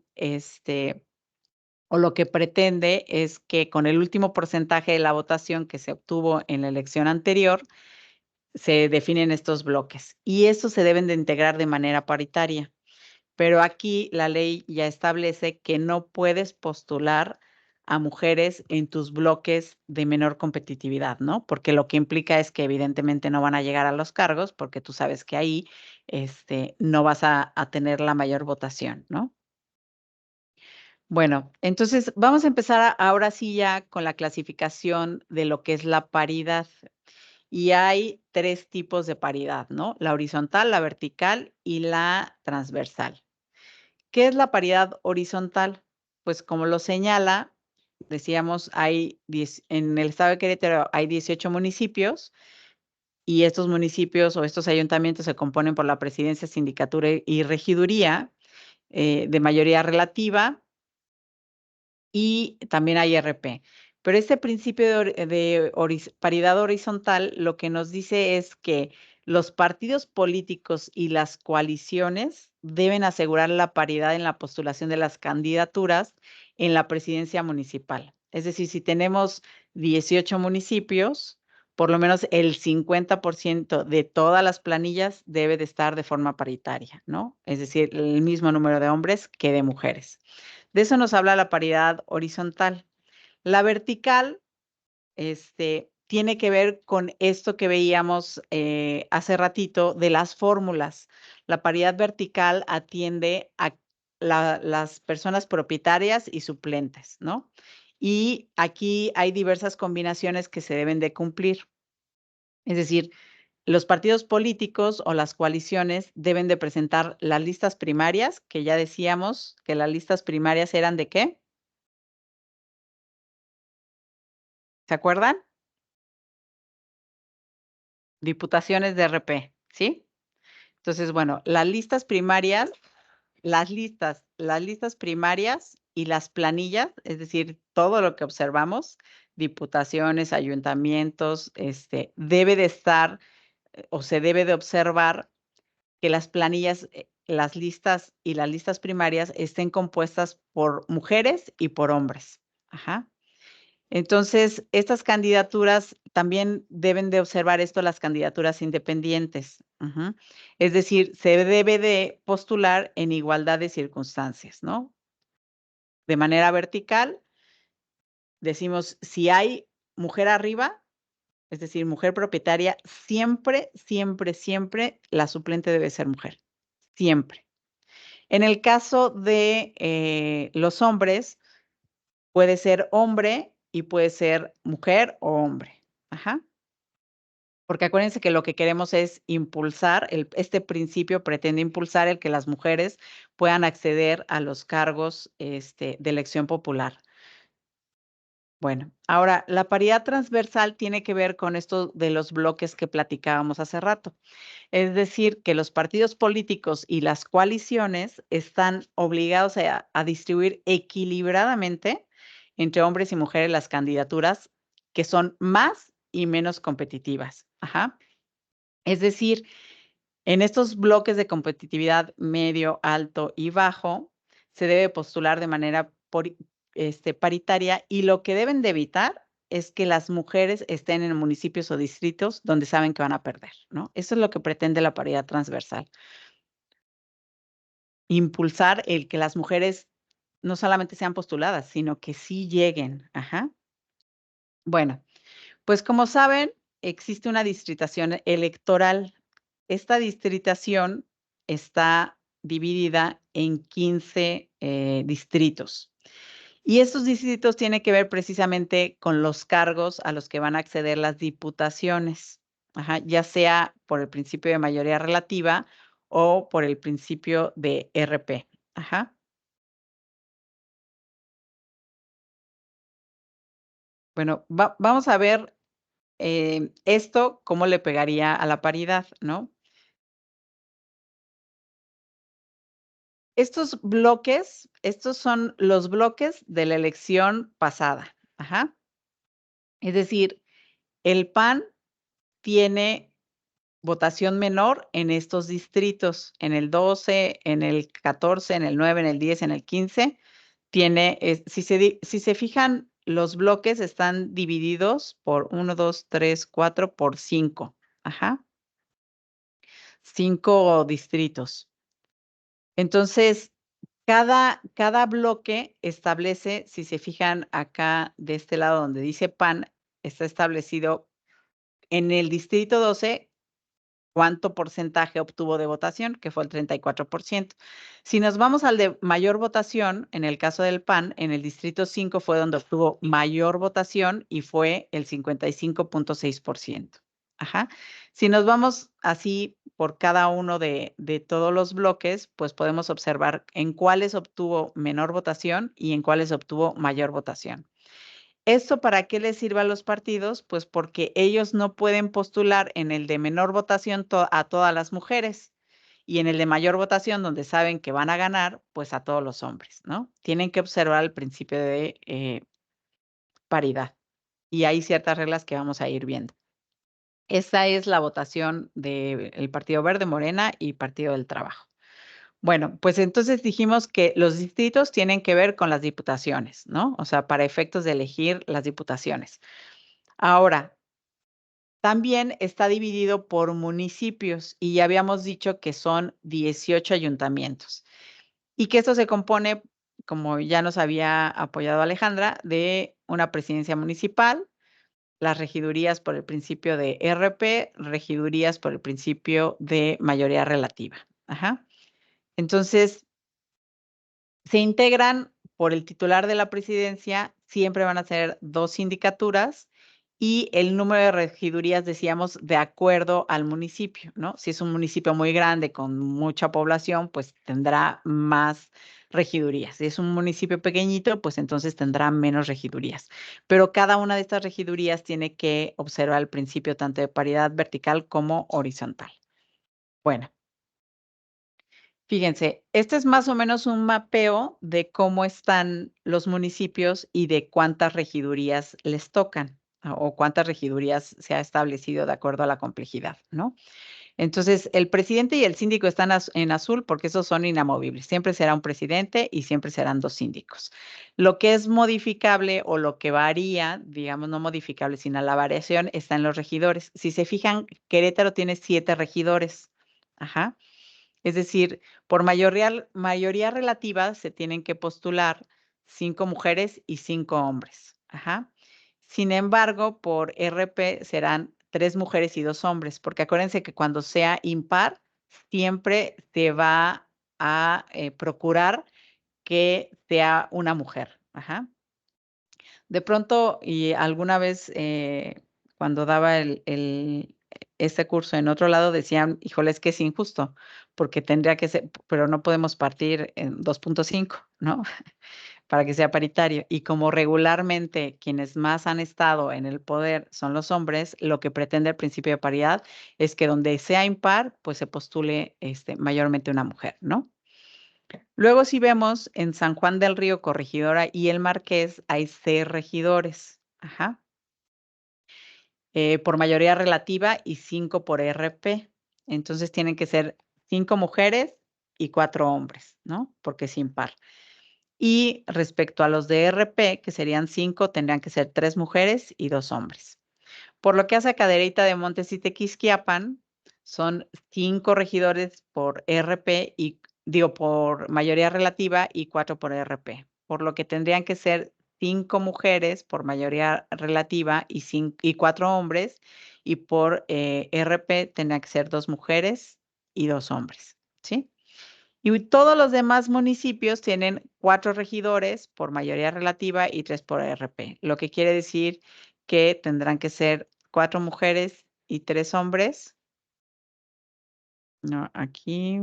o lo que pretende es que con el último porcentaje de la votación que se obtuvo en la elección anterior, se definen estos bloques. Y estos se deben de integrar de manera paritaria. Pero aquí la ley ya establece que no puedes postular a mujeres en tus bloques de menor competitividad, ¿no? Porque lo que implica es que evidentemente no van a llegar a los cargos, porque tú sabes que ahí no vas a tener la mayor votación, ¿no? Bueno, entonces vamos a empezar ahora sí ya con la clasificación de lo que es la paridad. Y hay 3 tipos de paridad, ¿no? La horizontal, la vertical y la transversal. ¿Qué es la paridad horizontal? Pues como lo señala, decíamos, en el estado de Querétaro hay 18 municipios y estos municipios o estos ayuntamientos se componen por la presidencia, sindicatura y regiduría de mayoría relativa y también hay RP. Pero este principio de paridad horizontal lo que nos dice es que los partidos políticos y las coaliciones deben asegurar la paridad en la postulación de las candidaturas en la presidencia municipal. Es decir, si tenemos 18 municipios, por lo menos el 50% de todas las planillas debe de estar de forma paritaria, ¿no? Es decir, el mismo número de hombres que de mujeres. De eso nos habla la paridad horizontal. La vertical, tiene que ver con esto que veíamos hace ratito de las fórmulas. La paridad vertical atiende a las personas propietarias y suplentes, ¿no? Y aquí hay diversas combinaciones que se deben de cumplir. Es decir, los partidos políticos o las coaliciones deben de presentar las listas primarias, que ya decíamos que las listas primarias eran ¿de qué? ¿Se acuerdan? Diputaciones de RP, ¿sí? Entonces, bueno, las listas primarias primarias y las planillas, es decir, todo lo que observamos, diputaciones, ayuntamientos, debe de estar o se debe de observar que las planillas, las listas primarias estén compuestas por mujeres y por hombres. Ajá. Entonces, estas candidaturas también deben de observar esto las candidaturas independientes. Ujú. Es decir, se debe de postular en igualdad de circunstancias, ¿no? De manera vertical, decimos, si hay mujer arriba, es decir, mujer propietaria, siempre, siempre, siempre la suplente debe ser mujer. Siempre. En el caso de los hombres, puede ser hombre y puede ser mujer o hombre. Ajá. Porque acuérdense que lo que queremos es impulsar, este principio pretende impulsar el que las mujeres puedan acceder a los cargos de elección popular. Bueno, ahora la paridad transversal tiene que ver con esto de los bloques que platicábamos hace rato. Es decir, que los partidos políticos y las coaliciones están obligados a distribuir equilibradamente entre hombres y mujeres las candidaturas que son más y menos competitivas. Ajá. Es decir, en estos bloques de competitividad medio, alto y bajo, se debe postular de manera paritaria y lo que deben de evitar es que las mujeres estén en municipios o distritos donde saben que van a perder, ¿no? Eso es lo que pretende la paridad transversal. Impulsar el que las mujeres no solamente sean postuladas, sino que sí lleguen. Ajá. Bueno, pues como saben, existe una distritación electoral. Esta distritación está dividida en 15 distritos. Y estos distritos tienen que ver precisamente con los cargos a los que van a acceder las diputaciones, ajá, ya sea por el principio de mayoría relativa o por el principio de RP. Ajá. Bueno, vamos a ver esto cómo le pegaría a la paridad, ¿no? Estos bloques, estos son los bloques de la elección pasada. Ajá. Es decir, el PAN tiene votación menor en estos distritos, en el 12, en el 14, en el 9, en el 10, en el 15. Si se fijan, los bloques están divididos por 1, 2, 3, 4, por 5. Ajá. 5 distritos. Entonces, cada bloque establece, si se fijan acá de este lado donde dice PAN, está establecido en el distrito 12 cuánto porcentaje obtuvo de votación, que fue el 34%. Si nos vamos al de mayor votación, en el caso del PAN, en el distrito 5 fue donde obtuvo mayor votación y fue el 55.6%. Ajá. Si nos vamos así por cada uno de todos los bloques, pues podemos observar en cuáles obtuvo menor votación y en cuáles obtuvo mayor votación. ¿Esto para qué les sirve a los partidos? Pues porque ellos no pueden postular en el de menor votación a todas las mujeres y en el de mayor votación, donde saben que van a ganar, pues a todos los hombres, ¿no? Tienen que observar el principio de paridad y hay ciertas reglas que vamos a ir viendo. Esta es la votación del Partido Verde, Morena y Partido del Trabajo. Bueno, pues entonces dijimos que los distritos tienen que ver con las diputaciones, ¿no? O sea, para efectos de elegir las diputaciones. Ahora, también está dividido por municipios y ya habíamos dicho que son 18 ayuntamientos y que esto se compone, como ya nos había apoyado Alejandra, de una presidencia municipal, las regidurías por el principio de RP, regidurías por el principio de mayoría relativa. Ajá. Entonces, se integran por el titular de la presidencia, siempre van a ser 2 sindicaturas y el número de regidurías, decíamos, de acuerdo al municipio, ¿no? Si es un municipio muy grande con mucha población, pues tendrá más regidurías. Si es un municipio pequeñito, pues entonces tendrá menos regidurías. Pero cada una de estas regidurías tiene que observar el principio tanto de paridad vertical como horizontal. Bueno. Fíjense, este es más o menos un mapeo de cómo están los municipios y de cuántas regidurías les tocan o cuántas regidurías se ha establecido de acuerdo a la complejidad, ¿no? Entonces, el presidente y el síndico están en azul porque esos son inamovibles. Siempre será un presidente y siempre serán 2 síndicos. Lo que es modificable o lo que varía, digamos, no modificable, sino la variación, está en los regidores. Si se fijan, Querétaro tiene 7 regidores. Ajá. Es decir, por mayoría relativa se tienen que postular 5 mujeres y 5 hombres. Ajá. Sin embargo, por RP serán 3 mujeres y 2 hombres, porque acuérdense que cuando sea impar, siempre se va a procurar que sea una mujer. Ajá. De pronto, y alguna vez cuando daba este curso en otro lado, decían, híjole, es que es injusto, porque tendría que ser, pero no podemos partir en 2.5, ¿no? Para que sea paritario. Y como regularmente quienes más han estado en el poder son los hombres, lo que pretende el principio de paridad es que donde sea impar, pues se postule mayormente una mujer, ¿no? Luego, si vemos en San Juan del Río, Corregidora y El Marqués, hay 6 regidores. Ajá. Por mayoría relativa y 5 por RP. Entonces, tienen que ser 5 mujeres y 4 hombres, ¿no? Porque es impar. Y respecto a los de RP, que serían 5, tendrían que ser 3 mujeres y 2 hombres. Por lo que hace a Cadereyta de Montes y Tequisquiapan, son 5 regidores por RP y por mayoría relativa y 4 por RP, por lo que tendrían que ser 5 mujeres por mayoría relativa y 4 hombres, y por RP tendrían que ser 2 mujeres y 2 hombres, ¿sí? Y todos los demás municipios tienen 4 regidores por mayoría relativa y 3 por RP, lo que quiere decir que tendrán que ser 4 mujeres y 3 hombres. No, aquí.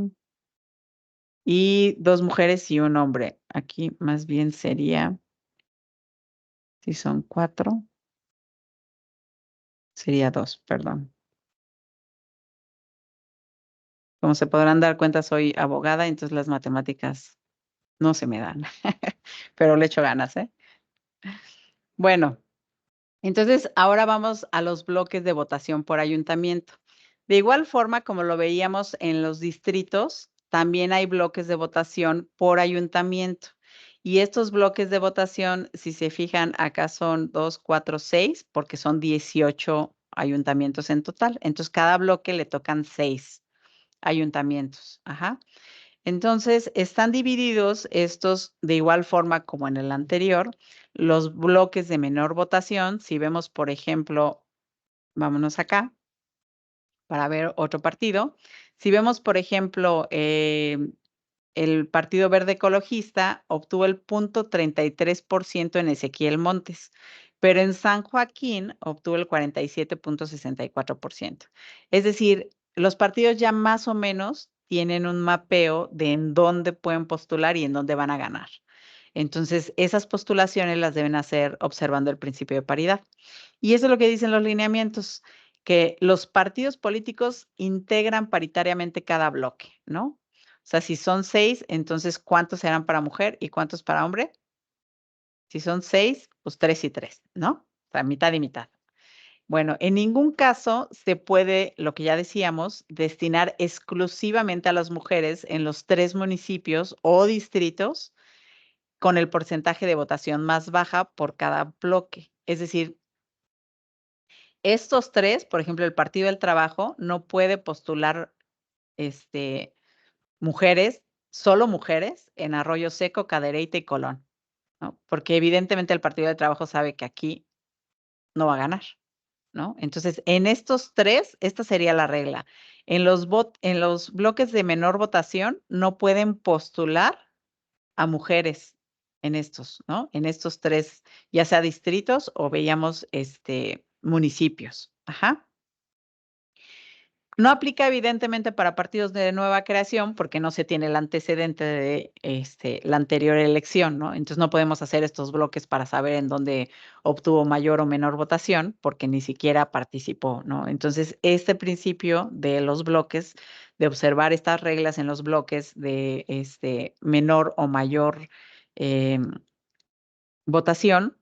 Y 2 mujeres y 1 hombre. Aquí más bien sería, si son 4, sería 2, perdón. Como se podrán dar cuenta, soy abogada, entonces las matemáticas no se me dan, pero le echo ganas, ¿eh? Bueno, entonces ahora vamos a los bloques de votación por ayuntamiento. De igual forma, como lo veíamos en los distritos, también hay bloques de votación por ayuntamiento. Y estos bloques de votación, si se fijan, acá son 2, 4, 6, porque son 18 ayuntamientos en total. Entonces, cada bloque le tocan 6 ayuntamientos. Ajá. Entonces, están divididos estos de igual forma como en el anterior, los bloques de menor votación. Si vemos, por ejemplo, vámonos acá para ver otro partido. Si vemos, por ejemplo, el Partido Verde Ecologista obtuvo el 0.33% en Ezequiel Montes, pero en San Joaquín obtuvo el 47.64%. Es decir, los partidos ya más o menos tienen un mapeo de en dónde pueden postular y en dónde van a ganar. Entonces, esas postulaciones las deben hacer observando el principio de paridad. Y eso es lo que dicen los lineamientos, que los partidos políticos integran paritariamente cada bloque, ¿no? O sea, si son 6, entonces, ¿cuántos serán para mujer y cuántos para hombre? Si son 6, pues 3 y 3, ¿no? O sea, mitad y mitad. Bueno, en ningún caso se puede, lo que ya decíamos, destinar exclusivamente a las mujeres en los 3 municipios o distritos con el porcentaje de votación más baja por cada bloque. Es decir, estos 3, por ejemplo, el Partido del Trabajo no puede postular mujeres, solo mujeres, en Arroyo Seco, Cadereyta y Colón, ¿no? Porque evidentemente el Partido del Trabajo sabe que aquí no va a ganar, ¿no? Entonces, en estos 3, esta sería la regla. En los bloques de menor votación no pueden postular a mujeres en estos, ¿no? En estos 3, ya sea distritos o veíamos municipios. Ajá. No aplica evidentemente para partidos de nueva creación porque no se tiene el antecedente de la anterior elección, ¿no? Entonces no podemos hacer estos bloques para saber en dónde obtuvo mayor o menor votación porque ni siquiera participó, ¿no? Entonces este principio de los bloques, de observar estas reglas en los bloques de menor o mayor votación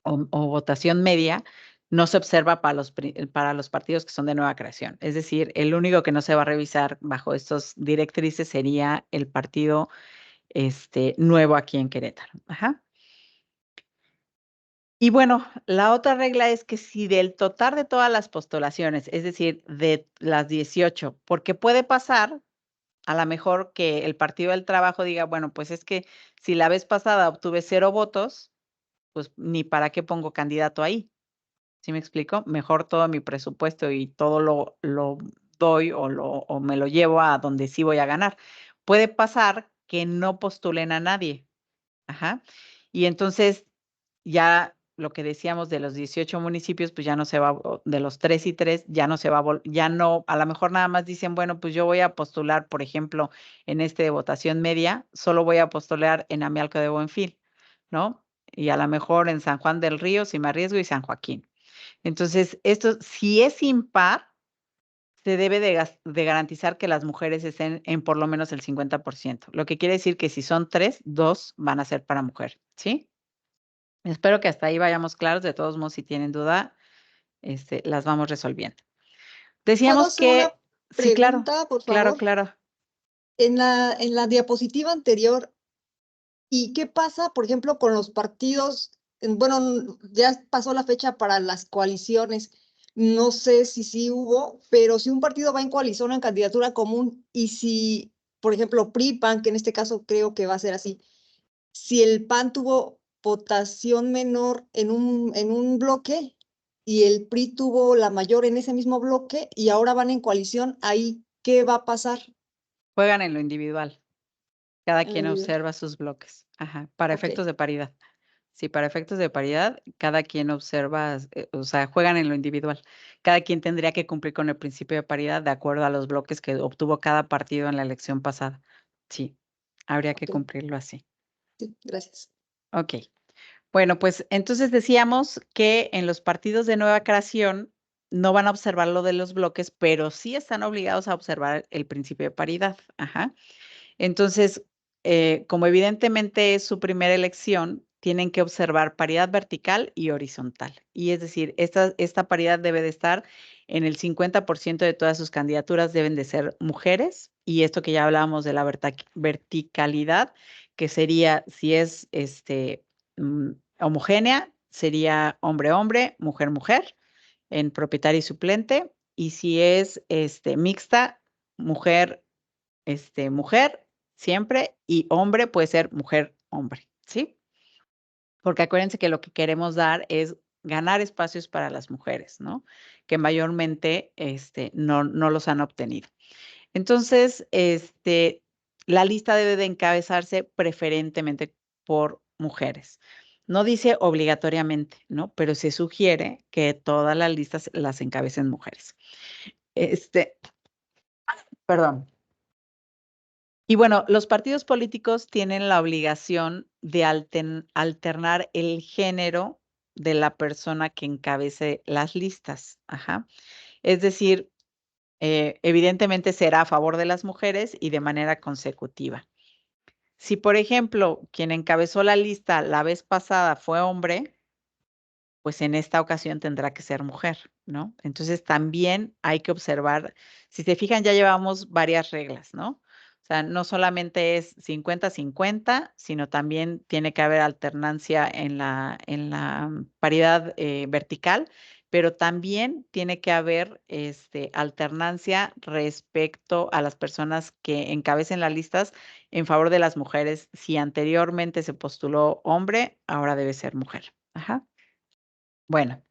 o votación media, no se observa para los partidos que son de nueva creación. Es decir, el único que no se va a revisar bajo estas directrices sería el partido nuevo aquí en Querétaro. Ajá. Y bueno, la otra regla es que si del total de todas las postulaciones, es decir, de las 18, porque puede pasar a lo mejor que el Partido del Trabajo diga, bueno, pues es que si la vez pasada obtuve 0 votos, pues ni para qué pongo candidato ahí. ¿Sí me explico? Mejor todo mi presupuesto y todo lo doy o me lo llevo a donde sí voy a ganar. Puede pasar que no postulen a nadie. Ajá. Y entonces ya lo que decíamos de los 18 municipios, pues ya no se va, de los 3 y 3, ya no se va, ya no, a lo mejor nada más dicen, bueno, pues yo voy a postular, por ejemplo, en de votación media, solo voy a postular en Amialco de Buenfil, ¿no? Y a lo mejor en San Juan del Río, si me arriesgo, y San Joaquín. Entonces, esto, si es impar, se debe de garantizar que las mujeres estén en por lo menos el 50%, lo que quiere decir que si son 3, 2 van a ser para mujer, ¿sí? Espero que hasta ahí vayamos claros. De todos modos, si tienen duda, las vamos resolviendo. Decíamos que... Sí, claro, por claro, favor? claro. En la diapositiva anterior, ¿y qué pasa, por ejemplo, con los partidos? Bueno, ya pasó la fecha para las coaliciones. No sé si sí hubo, pero si un partido va en coalición en candidatura común y si, por ejemplo, PRI-PAN, que en este caso creo que va a ser así, si el PAN tuvo votación menor en un bloque y el PRI tuvo la mayor en ese mismo bloque y ahora van en coalición, ahí, ¿qué va a pasar? Juegan en lo individual. Cada En lo quien individual. observa sus bloques. Ajá, para Ok. efectos de paridad. Sí, para efectos de paridad, cada quien observa, o sea, juegan en lo individual. Cada quien tendría que cumplir con el principio de paridad de acuerdo a los bloques que obtuvo cada partido en la elección pasada. Sí, habría que Ok. cumplirlo así. Sí, gracias. Ok. Bueno, pues entonces decíamos que en los partidos de nueva creación no van a observar lo de los bloques, pero sí están obligados a observar el principio de paridad. Ajá. Entonces, como evidentemente es su primera elección, tienen que observar paridad vertical y horizontal. Y es decir, esta paridad debe de estar en el 50% de todas sus candidaturas deben de ser mujeres, y esto que ya hablábamos de la verticalidad, que sería, si es homogénea, sería hombre-hombre, mujer-mujer, en propietaria y suplente, y si es mixta, mujer, mujer, siempre, y hombre puede ser mujer-hombre, ¿sí? Porque acuérdense que lo que queremos dar es ganar espacios para las mujeres, ¿no? Que mayormente no los han obtenido. Entonces, la lista debe de encabezarse preferentemente por mujeres. No dice obligatoriamente, ¿no? Pero se sugiere que todas las listas las encabecen mujeres. Perdón. Y bueno, los partidos políticos tienen la obligación de alternar el género de la persona que encabece las listas. Ajá. Es decir, evidentemente será a favor de las mujeres y de manera consecutiva. Si, por ejemplo, quien encabezó la lista la vez pasada fue hombre, pues en esta ocasión tendrá que ser mujer, ¿no? Entonces también hay que observar, si se fijan, ya llevamos varias reglas, ¿no? O sea, no solamente es 50-50, sino también tiene que haber alternancia en la paridad vertical, pero también tiene que haber alternancia respecto a las personas que encabecen las listas en favor de las mujeres. Si anteriormente se postuló hombre, ahora debe ser mujer. Ajá. Bueno,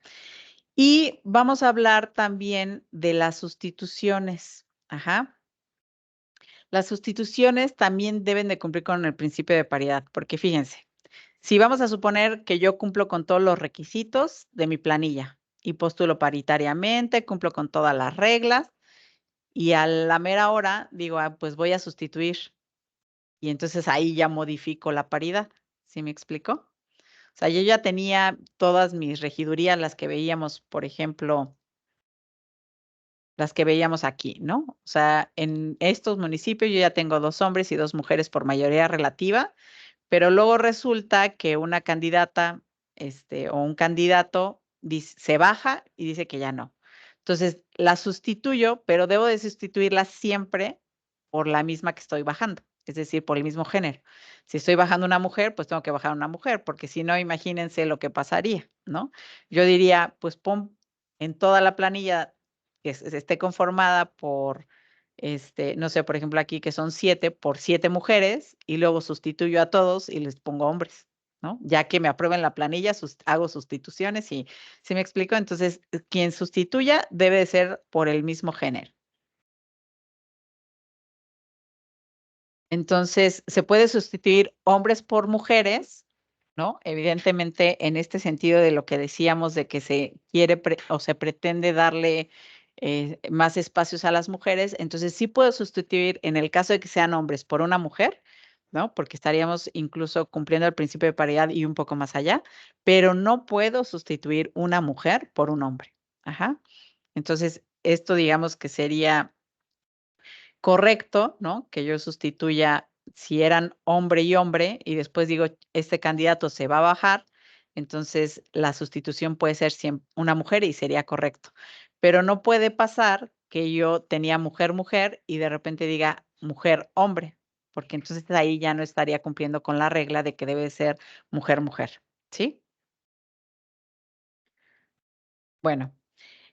y vamos a hablar también de las sustituciones. Ajá. Las sustituciones también deben de cumplir con el principio de paridad, porque fíjense, si vamos a suponer que yo cumplo con todos los requisitos de mi planilla y postulo paritariamente, cumplo con todas las reglas y a la mera hora digo, pues voy a sustituir, y entonces ahí ya modifico la paridad. ¿Sí me explico? O sea, yo ya tenía todas mis regidurías, las que veíamos, por ejemplo, las que veíamos aquí, ¿no? O sea, en estos municipios yo ya tengo 2 hombres y 2 mujeres por mayoría relativa, pero luego resulta que una candidata, o un candidato se baja y dice que ya no. Entonces, la sustituyo, pero debo de sustituirla siempre por la misma que estoy bajando, es decir, por el mismo género. Si estoy bajando una mujer, pues tengo que bajar una mujer, porque si no, imagínense lo que pasaría, ¿no? Yo diría, pues pon en toda la planilla que esté conformada por, no sé, por ejemplo, aquí que son 7 por 7 mujeres, y luego sustituyo a todos y les pongo hombres, ¿no? Ya que me aprueben la planilla, hago sustituciones y, ¿sí me explico? Entonces, quien sustituya debe de ser por el mismo género. Entonces, se puede sustituir hombres por mujeres, ¿no? Evidentemente, en este sentido de lo que decíamos de que se quiere o se pretende darle más espacios a las mujeres, entonces sí puedo sustituir en el caso de que sean hombres por una mujer, ¿no? Porque estaríamos incluso cumpliendo el principio de paridad y un poco más allá, pero no puedo sustituir una mujer por un hombre. Ajá. Entonces, esto digamos que sería correcto, ¿no? Que yo sustituya si eran hombre y hombre y después digo, este candidato se va a bajar, entonces la sustitución puede ser una mujer y sería correcto. Pero no puede pasar que yo tenía mujer-mujer y de repente diga mujer-hombre, porque entonces ahí ya no estaría cumpliendo con la regla de que debe ser mujer-mujer, ¿sí? Bueno.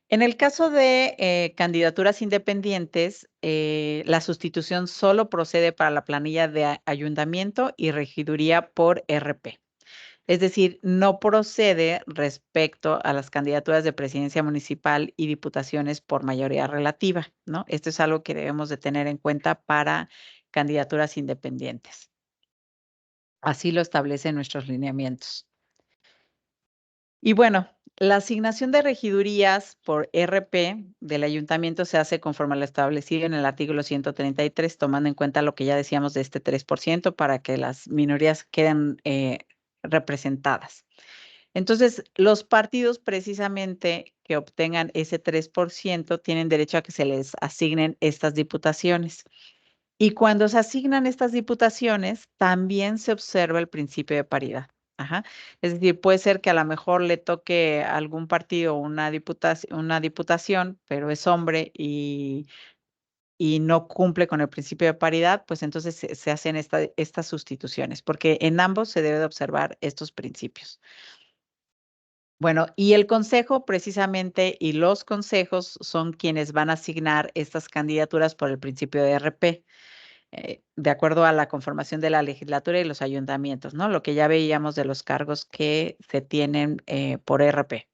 En el caso de candidaturas independientes, la sustitución solo procede para la planilla de ayuntamiento y regiduría por RP. Es decir, no procede respecto a las candidaturas de presidencia municipal y diputaciones por mayoría relativa, ¿no? Esto es algo que debemos de tener en cuenta para candidaturas independientes. Así lo establecen nuestros lineamientos. Y bueno, la asignación de regidurías por RP del ayuntamiento se hace conforme a lo establecido en el artículo 133, tomando en cuenta lo que ya decíamos de este 3% para que las minorías queden representadas. Entonces, los partidos precisamente que obtengan ese 3% tienen derecho a que se les asignen estas diputaciones. Y cuando se asignan estas diputaciones, también se observa el principio de paridad. Ajá. Es decir, puede ser que a lo mejor le toque a algún partido una diputación, pero es hombre y no cumple con el principio de paridad, pues entonces se hacen estas sustituciones, porque en ambos se debe de observar estos principios. Bueno, y el consejo precisamente, y los consejos son quienes van a asignar estas candidaturas por el principio de RP, de acuerdo a la conformación de la legislatura y los ayuntamientos, ¿no? Lo que ya veíamos de los cargos que se tienen por RP.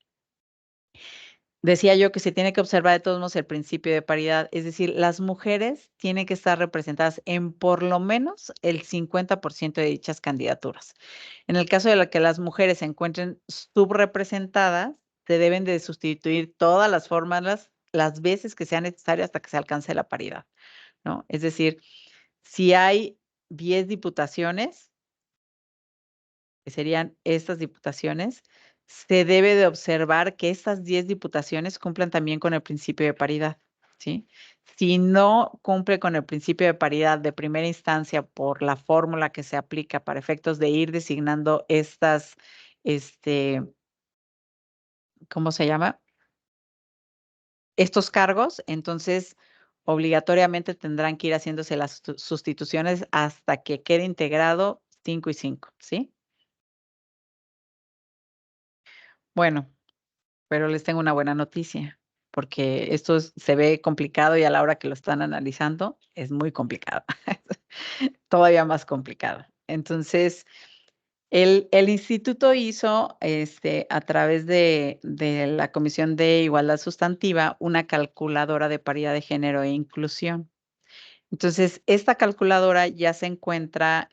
Decía yo que se tiene que observar de todos modos el principio de paridad, es decir, las mujeres tienen que estar representadas en por lo menos el 50% de dichas candidaturas. En el caso de que las mujeres se encuentren subrepresentadas, se deben de sustituir todas las fórmulas las veces que sea necesario hasta que se alcance la paridad, ¿no? Es decir, si hay 10 diputaciones, que serían estas diputaciones, se debe de observar que estas 10 diputaciones cumplan también con el principio de paridad, ¿sí? Si no cumple con el principio de paridad de primera instancia por la fórmula que se aplica para efectos de ir designando estas, ¿cómo se llama? Estos cargos, entonces obligatoriamente tendrán que ir haciéndose las sustituciones hasta que quede integrado 5 y 5, ¿sí? Bueno, pero les tengo una buena noticia, porque esto se ve complicado y a la hora que lo están analizando es muy complicado, todavía más complicado. Entonces, el instituto hizo a través de la Comisión de Igualdad Sustantiva una calculadora de paridad de género e inclusión. Entonces, esta calculadora ya se encuentra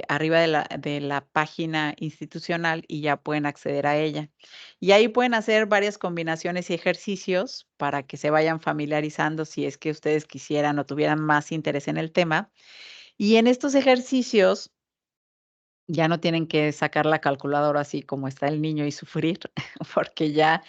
arriba de la página institucional y ya pueden acceder a ella. Y ahí pueden hacer varias combinaciones y ejercicios para que se vayan familiarizando si es que ustedes quisieran o tuvieran más interés en el tema. Y en estos ejercicios ya no tienen que sacar la calculadora así como está el niño y sufrir, porque ya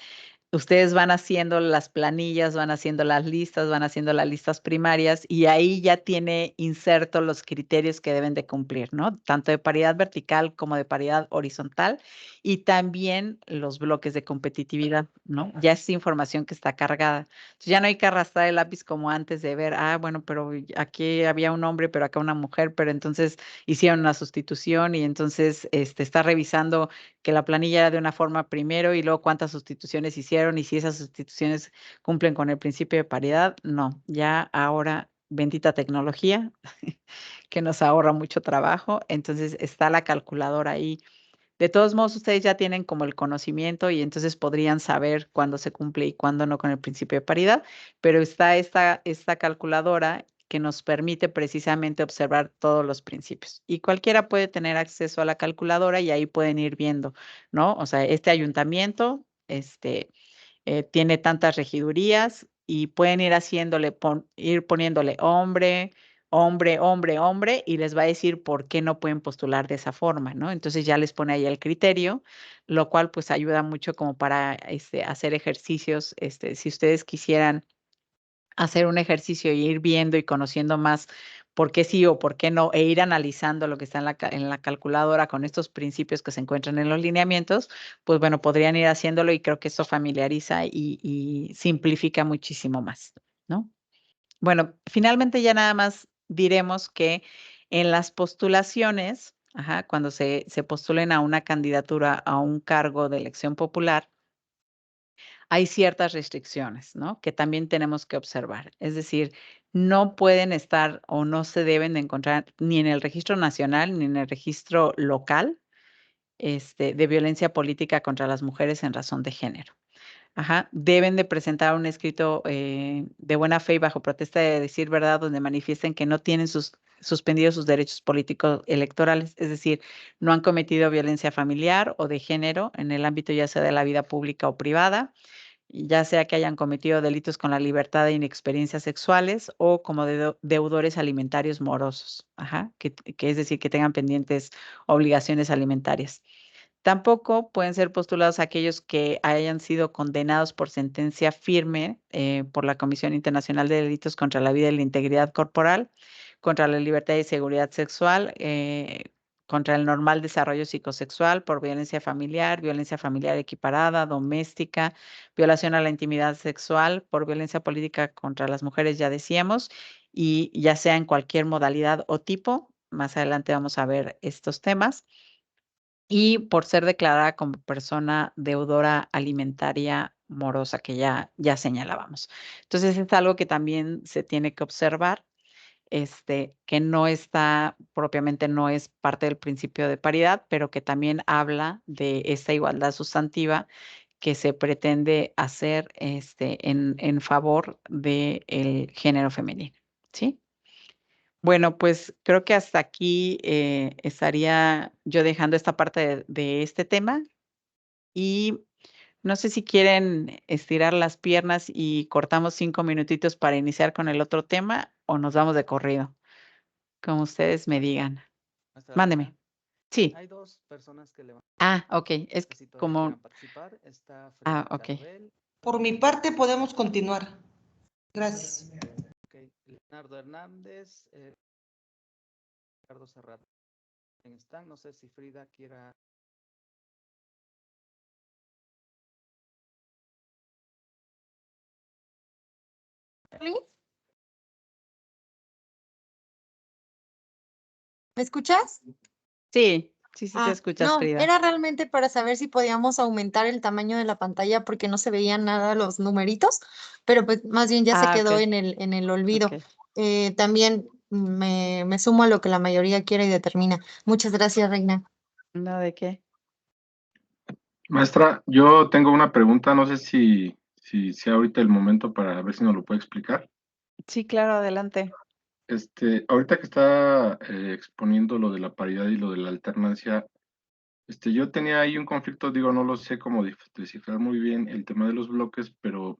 ustedes van haciendo las planillas, van haciendo las listas, van haciendo las listas primarias y ahí ya tiene inserto los criterios que deben de cumplir, ¿no? Tanto de paridad vertical como de paridad horizontal y también los bloques de competitividad, ¿no? Ya es información que está cargada. Entonces ya no hay que arrastrar el lápiz como antes de ver, bueno, pero aquí había un hombre, pero acá una mujer, pero entonces hicieron una sustitución y entonces está revisando que la planilla era de una forma primero y luego cuántas sustituciones hicieron y si esas sustituciones cumplen con el principio de paridad. No, ya ahora bendita tecnología que nos ahorra mucho trabajo. Entonces está la calculadora ahí. De todos modos, ustedes ya tienen como el conocimiento y entonces podrían saber cuándo se cumple y cuándo no con el principio de paridad, pero está esta calculadora que nos permite precisamente observar todos los principios. Y cualquiera puede tener acceso a la calculadora y ahí pueden ir viendo, ¿no? O sea, este ayuntamiento tiene tantas regidurías y pueden ir haciéndole, ir poniéndole hombre, hombre, hombre, hombre, y les va a decir por qué no pueden postular de esa forma, ¿no? Entonces ya les pone ahí el criterio, lo cual pues ayuda mucho como para hacer ejercicios, si ustedes quisieran hacer un ejercicio y ir viendo y conociendo más por qué sí o por qué no, e ir analizando lo que está en la calculadora con estos principios que se encuentran en los lineamientos, pues bueno, podrían ir haciéndolo y creo que eso familiariza y simplifica muchísimo más, ¿no? Bueno, finalmente ya nada más diremos que en las postulaciones, cuando se postulen a una candidatura a un cargo de elección popular, hay ciertas restricciones, ¿no? Que también tenemos que observar. Es decir, no pueden estar o no se deben de encontrar ni en el registro nacional ni en el registro local de violencia política contra las mujeres en razón de género. Deben de presentar un escrito de buena fe y bajo protesta de decir verdad donde manifiesten que no tienen suspendidos sus derechos políticos electorales, es decir, no han cometido violencia familiar o de género en el ámbito ya sea de la vida pública o privada, ya sea que hayan cometido delitos con la libertad e inexperiencias sexuales o como deudores alimentarios morosos, que es decir, que tengan pendientes obligaciones alimentarias. Tampoco pueden ser postulados aquellos que hayan sido condenados por sentencia firme por la Comisión Internacional de Delitos contra la Vida y la Integridad Corporal, contra la libertad y seguridad sexual, contra el normal desarrollo psicosexual por violencia familiar equiparada, doméstica, violación a la intimidad sexual, por violencia política contra las mujeres, ya decíamos, y ya sea en cualquier modalidad o tipo. Más adelante vamos a ver estos temas. Y por ser declarada como persona deudora alimentaria morosa, que ya señalábamos. Entonces, es algo que también se tiene que observar, que no está, propiamente no es parte del principio de paridad, pero que también habla de esta igualdad sustantiva que se pretende hacer en favor del género femenino, ¿sí? Bueno, pues creo que hasta aquí estaría yo dejando esta parte de este tema y no sé si quieren estirar las piernas y cortamos 5 minutitos para iniciar con el otro tema o nos vamos de corrido, como ustedes me digan. Maestra Mándeme. Reina, Sí. hay dos personas que levantan. Ok. Es Si todavía como... quieran participar, está Frida ok. Carabel. Por mi parte podemos continuar. Gracias. Ok, Leonardo Hernández, Ricardo Serrat. Están, no sé si Frida quiera. ¿Me escuchas? Sí, sí te escuchas, No, Frida. era realmente para saber si podíamos aumentar el tamaño de la pantalla porque no se veían nada los numeritos, pero pues más bien ya se quedó ok. en el olvido. Ok. También me sumo a lo que la mayoría quiere y determina. Muchas gracias, Reina. No, ¿de qué? Maestra, yo tengo una pregunta, no sé si sea ahorita el momento para ver si nos lo puede explicar. Sí, claro, adelante. Ahorita que está exponiendo lo de la paridad y lo de la alternancia, yo tenía ahí un conflicto, digo, no lo sé cómo descifrar muy bien el tema de los bloques, pero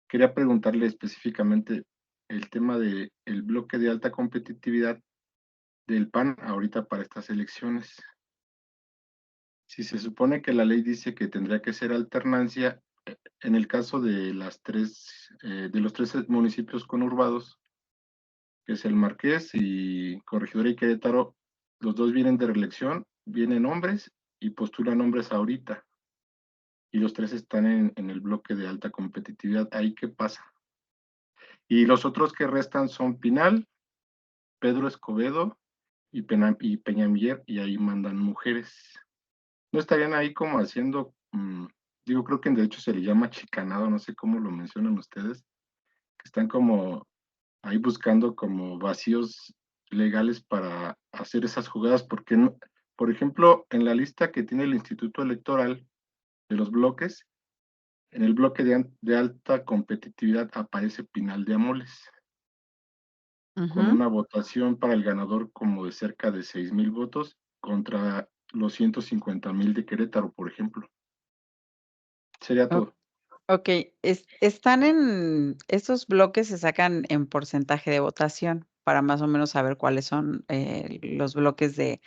quería preguntarle específicamente el tema de el bloque de alta competitividad del PAN ahorita para estas elecciones. Si se supone que la ley dice que tendría que ser alternancia, en el caso de de los tres municipios conurbados, que es el Marqués y Corregidora y Querétaro, los dos vienen de reelección, vienen hombres y postulan hombres ahorita. Y los tres están en el bloque de alta competitividad. ¿Ahí qué pasa? Y los otros que restan son Pinal, Pedro Escobedo y Peñamiller, y ahí mandan mujeres. ¿No estarían ahí como haciendo, digo, creo que en derecho se le llama chicanado, no sé cómo lo mencionan ustedes, que están como ahí buscando como vacíos legales para hacer esas jugadas? Porque, por ejemplo, en la lista que tiene el Instituto Electoral de los bloques, en el bloque de alta competitividad aparece Pinal de Amoles, con una votación para el ganador como de cerca de 6,000 votos contra los 150,000 de Querétaro, por ejemplo. Sería todo. Ok, están estos bloques se sacan en porcentaje de votación para más o menos saber cuáles son los bloques de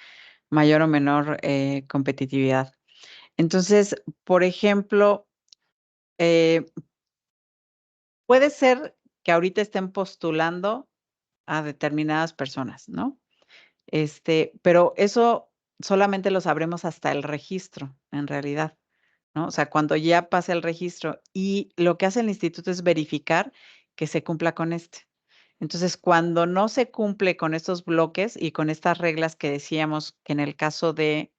mayor o menor competitividad. Entonces, por ejemplo, puede ser que ahorita estén postulando a determinadas personas, ¿no? Pero eso solamente lo sabremos hasta el registro, en realidad, ¿no? O sea, cuando ya pase el registro y lo que hace el instituto es verificar que se cumpla con Entonces, cuando no se cumple con estos bloques y con estas reglas que decíamos que en el caso de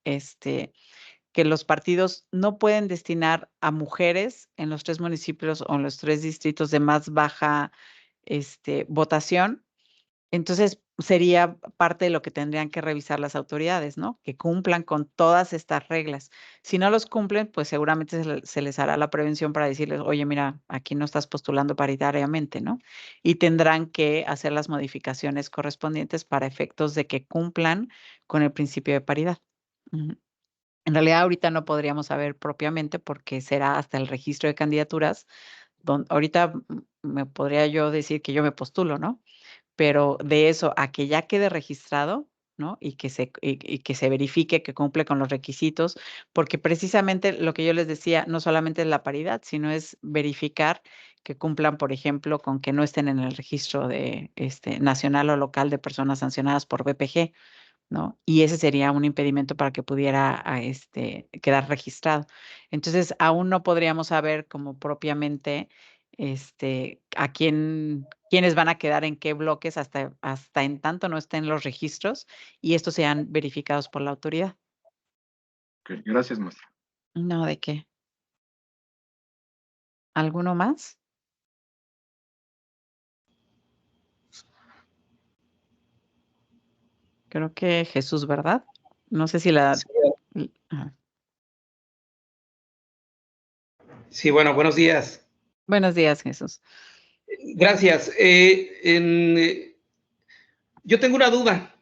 que los partidos no pueden destinar a mujeres en los 3 municipios o en los 3 distritos de más baja votación, entonces sería parte de lo que tendrían que revisar las autoridades, ¿no? Que cumplan con todas estas reglas. Si no los cumplen, pues seguramente se les hará la prevención para decirles, oye, mira, aquí no estás postulando paritariamente, ¿no? Y tendrán que hacer las modificaciones correspondientes para efectos de que cumplan con el principio de paridad. En realidad ahorita no podríamos saber propiamente porque será hasta el registro de candidaturas, ahorita me podría yo decir que yo me postulo, ¿no? Pero de eso a que ya quede registrado, ¿no? Y que se verifique que cumple con los requisitos, porque precisamente lo que yo les decía, no solamente es la paridad, sino es verificar que cumplan, por ejemplo, con que no estén en el registro de nacional o local de personas sancionadas por BPG, ¿no? Y ese sería un impedimento para que pudiera quedar registrado. Entonces, aún no podríamos saber como propiamente a quiénes van a quedar en qué bloques hasta en tanto no estén los registros y estos sean verificados por la autoridad. Ok, gracias, maestra. No, ¿de qué? ¿Alguno más? Creo que Jesús, ¿verdad? No sé si la... Ajá. Sí, bueno, buenos días. Buenos días, Jesús. Gracias. Yo tengo una duda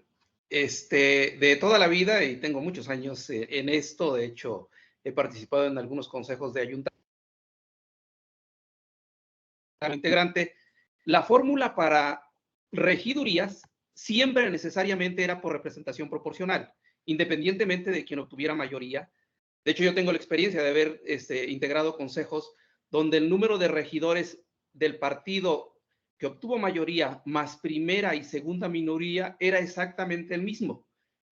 de toda la vida y tengo muchos años en esto. De hecho, he participado en algunos consejos de ayuntamiento integrante. La fórmula para regidurías siempre necesariamente era por representación proporcional, independientemente de quien obtuviera mayoría. De hecho, yo tengo la experiencia de haber integrado consejos donde el número de regidores del partido que obtuvo mayoría más primera y segunda minoría era exactamente el mismo.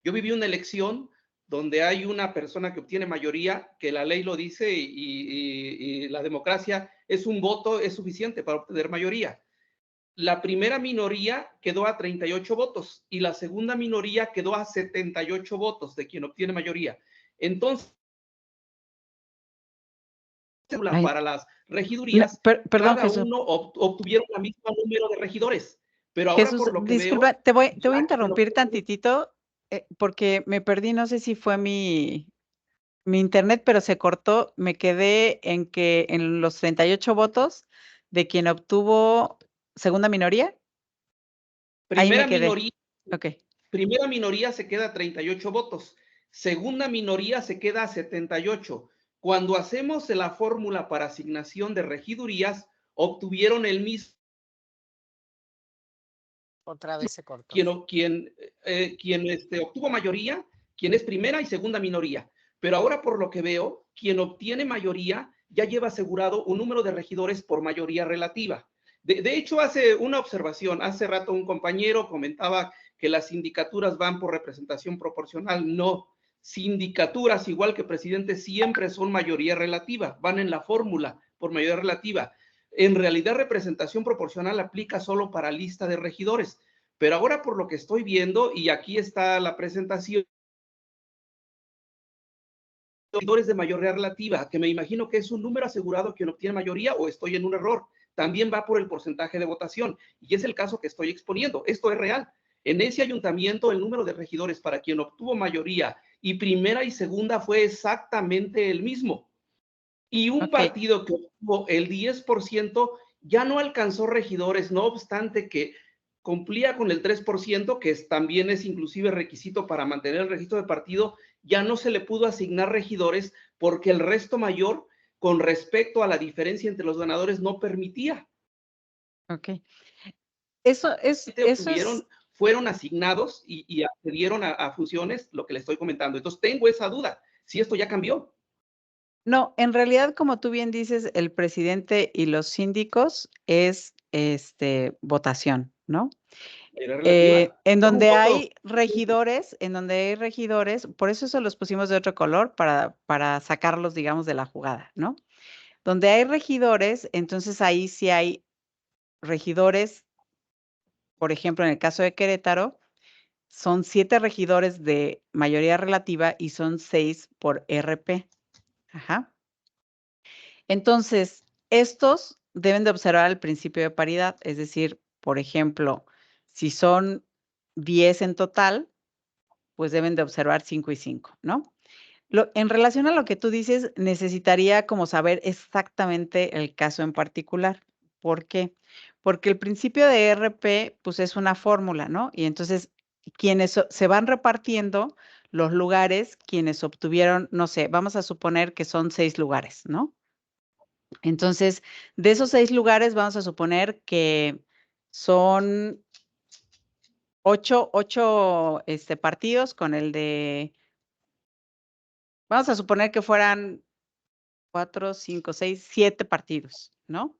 Yo viví una elección donde hay una persona que obtiene mayoría, que la ley lo dice y la democracia es un voto, es suficiente para obtener mayoría. La primera minoría quedó a 38 votos y la segunda minoría quedó a 78 votos de quien obtiene mayoría. Entonces, para las regidurías, perdón, cada Jesús. uno obtuvieron el mismo número de regidores. Pero ahora, Jesús, por lo que disculpa, veo, te voy a interrumpir tantitito porque me perdí, no sé si fue mi internet, pero se cortó. Me quedé en que en los 38 votos de quien obtuvo segunda minoría. Ahí me quedé. Primera minoría se queda a 38 votos. Segunda minoría se queda a 78. Cuando hacemos la fórmula para asignación de regidurías, obtuvieron el mismo. Otra vez se cortó. Quien obtuvo mayoría, quien es primera y segunda minoría. Pero ahora, por lo que veo, quien obtiene mayoría ya lleva asegurado un número de regidores por mayoría relativa. De hecho, hace una observación. Hace rato un compañero comentaba que las sindicaturas van por representación proporcional. No, sindicaturas, igual que presidentes, siempre son mayoría relativa. Van en la fórmula por mayoría relativa. En realidad, representación proporcional aplica solo para lista de regidores. Pero ahora, por lo que estoy viendo, y aquí está la presentación, regidores de mayoría relativa, que me imagino que es un número asegurado quien obtiene mayoría, o estoy en un error. También va por el porcentaje de votación, y es el caso que estoy exponiendo. Esto es real. En ese ayuntamiento, el número de regidores para quien obtuvo mayoría y primera y segunda fue exactamente el mismo. Y un partido que obtuvo el 10% ya no alcanzó regidores, no obstante que cumplía con el 3%, que también es inclusive requisito para mantener el registro de partido, ya no se le pudo asignar regidores porque el resto mayor, con respecto a la diferencia entre los ganadores, no permitía. Ok. Eso es... Fueron asignados y accedieron a funciones, lo que le estoy comentando. Entonces, tengo esa duda, si esto ya cambió. No, en realidad, como tú bien dices, el presidente y los síndicos es votación, ¿no? En donde hay regidores, por eso los pusimos de otro color, para sacarlos, digamos, de la jugada, ¿no? Donde hay regidores, entonces ahí sí hay regidores, por ejemplo, en el caso de Querétaro, son 7 regidores de mayoría relativa y son 6 por RP. Ajá. Entonces, estos deben de observar el principio de paridad, es decir, por ejemplo, si son 10 en total, pues deben de observar 5 y 5, ¿no? En relación a lo que tú dices, necesitaría como saber exactamente el caso en particular. ¿Por qué? Porque el principio de RP, pues es una fórmula, ¿no? Y entonces, quienes se van repartiendo los lugares, quienes obtuvieron, no sé, vamos a suponer que son 6 lugares, ¿no? Entonces, de esos 6 lugares, vamos a suponer que son 8 partidos con el de... Vamos a suponer que fueran 4, 5, 6, 7 partidos, ¿no?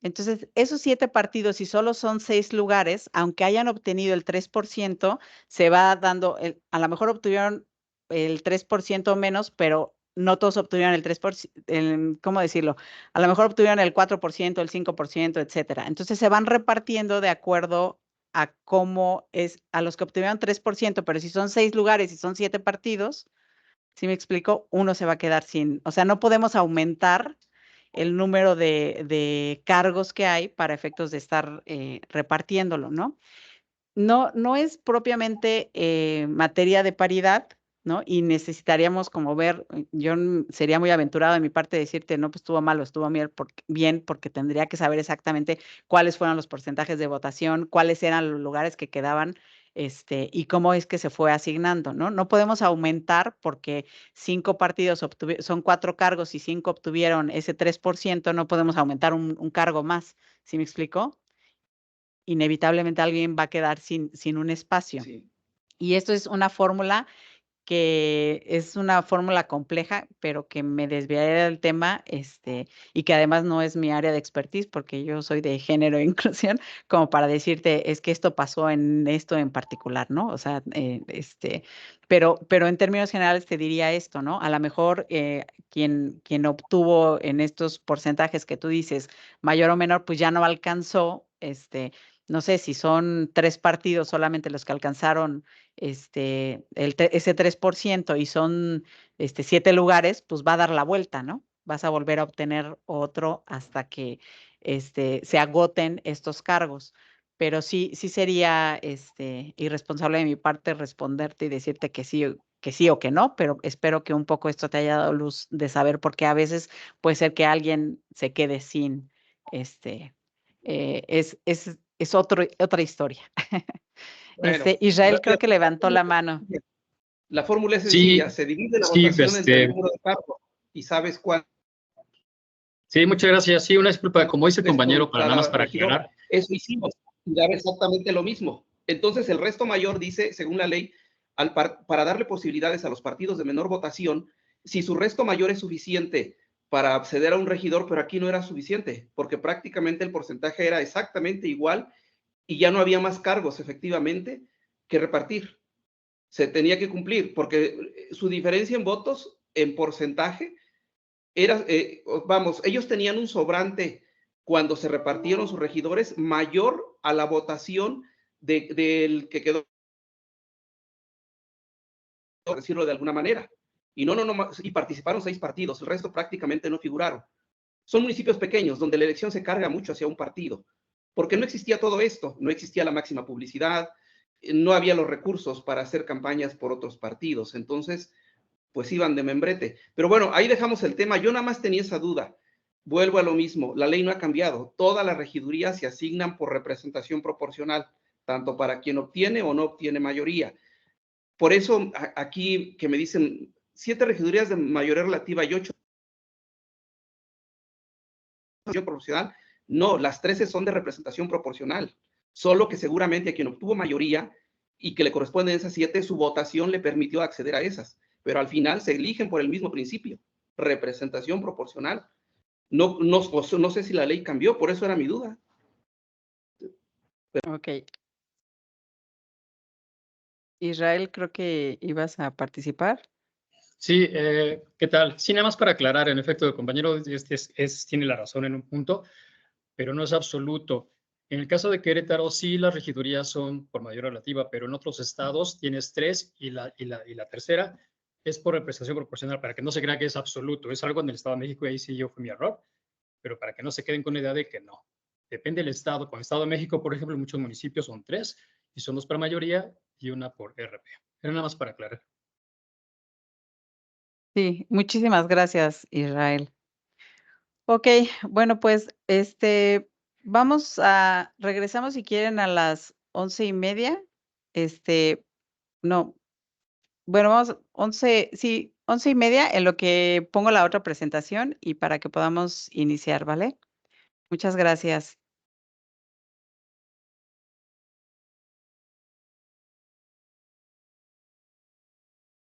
Entonces, esos 7 partidos, si solo son 6 lugares, aunque hayan obtenido el 3%, se va dando, a lo mejor obtuvieron el 3% menos, pero no todos obtuvieron el 3%, ¿cómo decirlo? A lo mejor obtuvieron el 4%, el 5%, etcétera. Entonces, se van repartiendo de acuerdo a cómo es, a los que obtuvieron 3%, pero si son 6 lugares y son 7 partidos, ¿sí me explico? Uno se va a quedar sin, o sea, no podemos aumentar el número de cargos que hay para efectos de estar repartiéndolo, ¿no? No es propiamente materia de paridad, ¿no? Y necesitaríamos como ver, yo sería muy aventurado de mi parte decirte, no, pues estuvo mal o estuvo bien, porque tendría que saber exactamente cuáles fueron los porcentajes de votación, cuáles eran los lugares que quedaban, y cómo es que se fue asignando, ¿no? No podemos aumentar porque 5 partidos son 4 cargos y 5 obtuvieron ese 3%, no podemos aumentar un cargo más, ¿sí me explicó? Inevitablemente alguien va a quedar sin un espacio. Sí. Y esto es una fórmula que es una fórmula compleja, pero que me desviaré del tema, y que además no es mi área de expertise, porque yo soy de género e inclusión, como para decirte, es que esto pasó en esto en particular, ¿no? O sea, pero en términos generales te diría esto, ¿no? A lo mejor quien obtuvo en estos porcentajes que tú dices, mayor o menor, pues ya no alcanzó, no sé si son 3 partidos solamente los que alcanzaron ese 3% y son 7 lugares, pues va a dar la vuelta, ¿no? Vas a volver a obtener otro hasta que se agoten estos cargos. Pero sí sería irresponsable de mi parte responderte y decirte que sí o que no, pero espero que un poco esto te haya dado luz de saber por qué a veces puede ser que alguien se quede sin, es otra historia. Bueno, Israel creo que levantó la mano. la fórmula es Sí, sencilla, se divide la sí, votación entre el número de cargos y sabes cuál Sí, muchas gracias. Sí, una disculpa, como dice el es por compañero, para nada más cada para regidor. aclarar. Eso hicimos, y daba exactamente lo mismo. Entonces, el resto mayor dice, según la ley, para darle posibilidades a los partidos de menor votación, si su resto mayor es suficiente para acceder a un regidor, pero aquí no era suficiente, porque prácticamente el porcentaje era exactamente igual y ya no había más cargos, efectivamente, que repartir. Se tenía que cumplir, porque su diferencia en votos, en porcentaje, era, vamos, ellos tenían un sobrante cuando se repartieron sus regidores mayor a la votación del que quedó, por decirlo de alguna manera. Y y participaron 6 partidos, el resto prácticamente no figuraron. Son municipios pequeños donde la elección se carga mucho hacia un partido, porque no existía todo esto, no existía la máxima publicidad, no había los recursos para hacer campañas por otros partidos, entonces pues iban de membrete. Pero bueno, ahí dejamos el tema. Yo nada más tenía esa duda. Vuelvo a lo mismo. La ley no ha cambiado. Todas las regidurías se asignan por representación proporcional, tanto para quien obtiene o no obtiene mayoría. Por eso aquí que me dicen 7 regidurías de mayoría relativa y 8 proporcional. No, las 13 son de representación proporcional. Solo que seguramente a quien obtuvo mayoría y que le corresponden esas 7, su votación le permitió acceder a esas. Pero al final se eligen por el mismo principio, representación proporcional. No sé si la ley cambió, por eso era mi duda. Ok. Israel, creo que ibas a participar. Sí, ¿qué tal? Sí, nada más para aclarar, en efecto, el compañero tiene la razón en un punto, pero no es absoluto. En el caso de Querétaro, sí, las regidurías son por mayoría relativa, pero en otros estados tienes 3 y la tercera es por representación proporcional, para que no se crea que es absoluto. Es algo en el Estado de México y ahí sí fue mi error, pero para que no se queden con la idea de que no. Depende del estado. Con el Estado de México, por ejemplo, muchos municipios son 3 y son 2 para mayoría y 1 por RP. Era nada más para aclarar. Sí, muchísimas gracias, Israel. Ok, bueno, pues regresamos si quieren a las 11:30. No, bueno, vamos 11:30 en lo que pongo la otra presentación y para que podamos iniciar, ¿vale? Muchas gracias.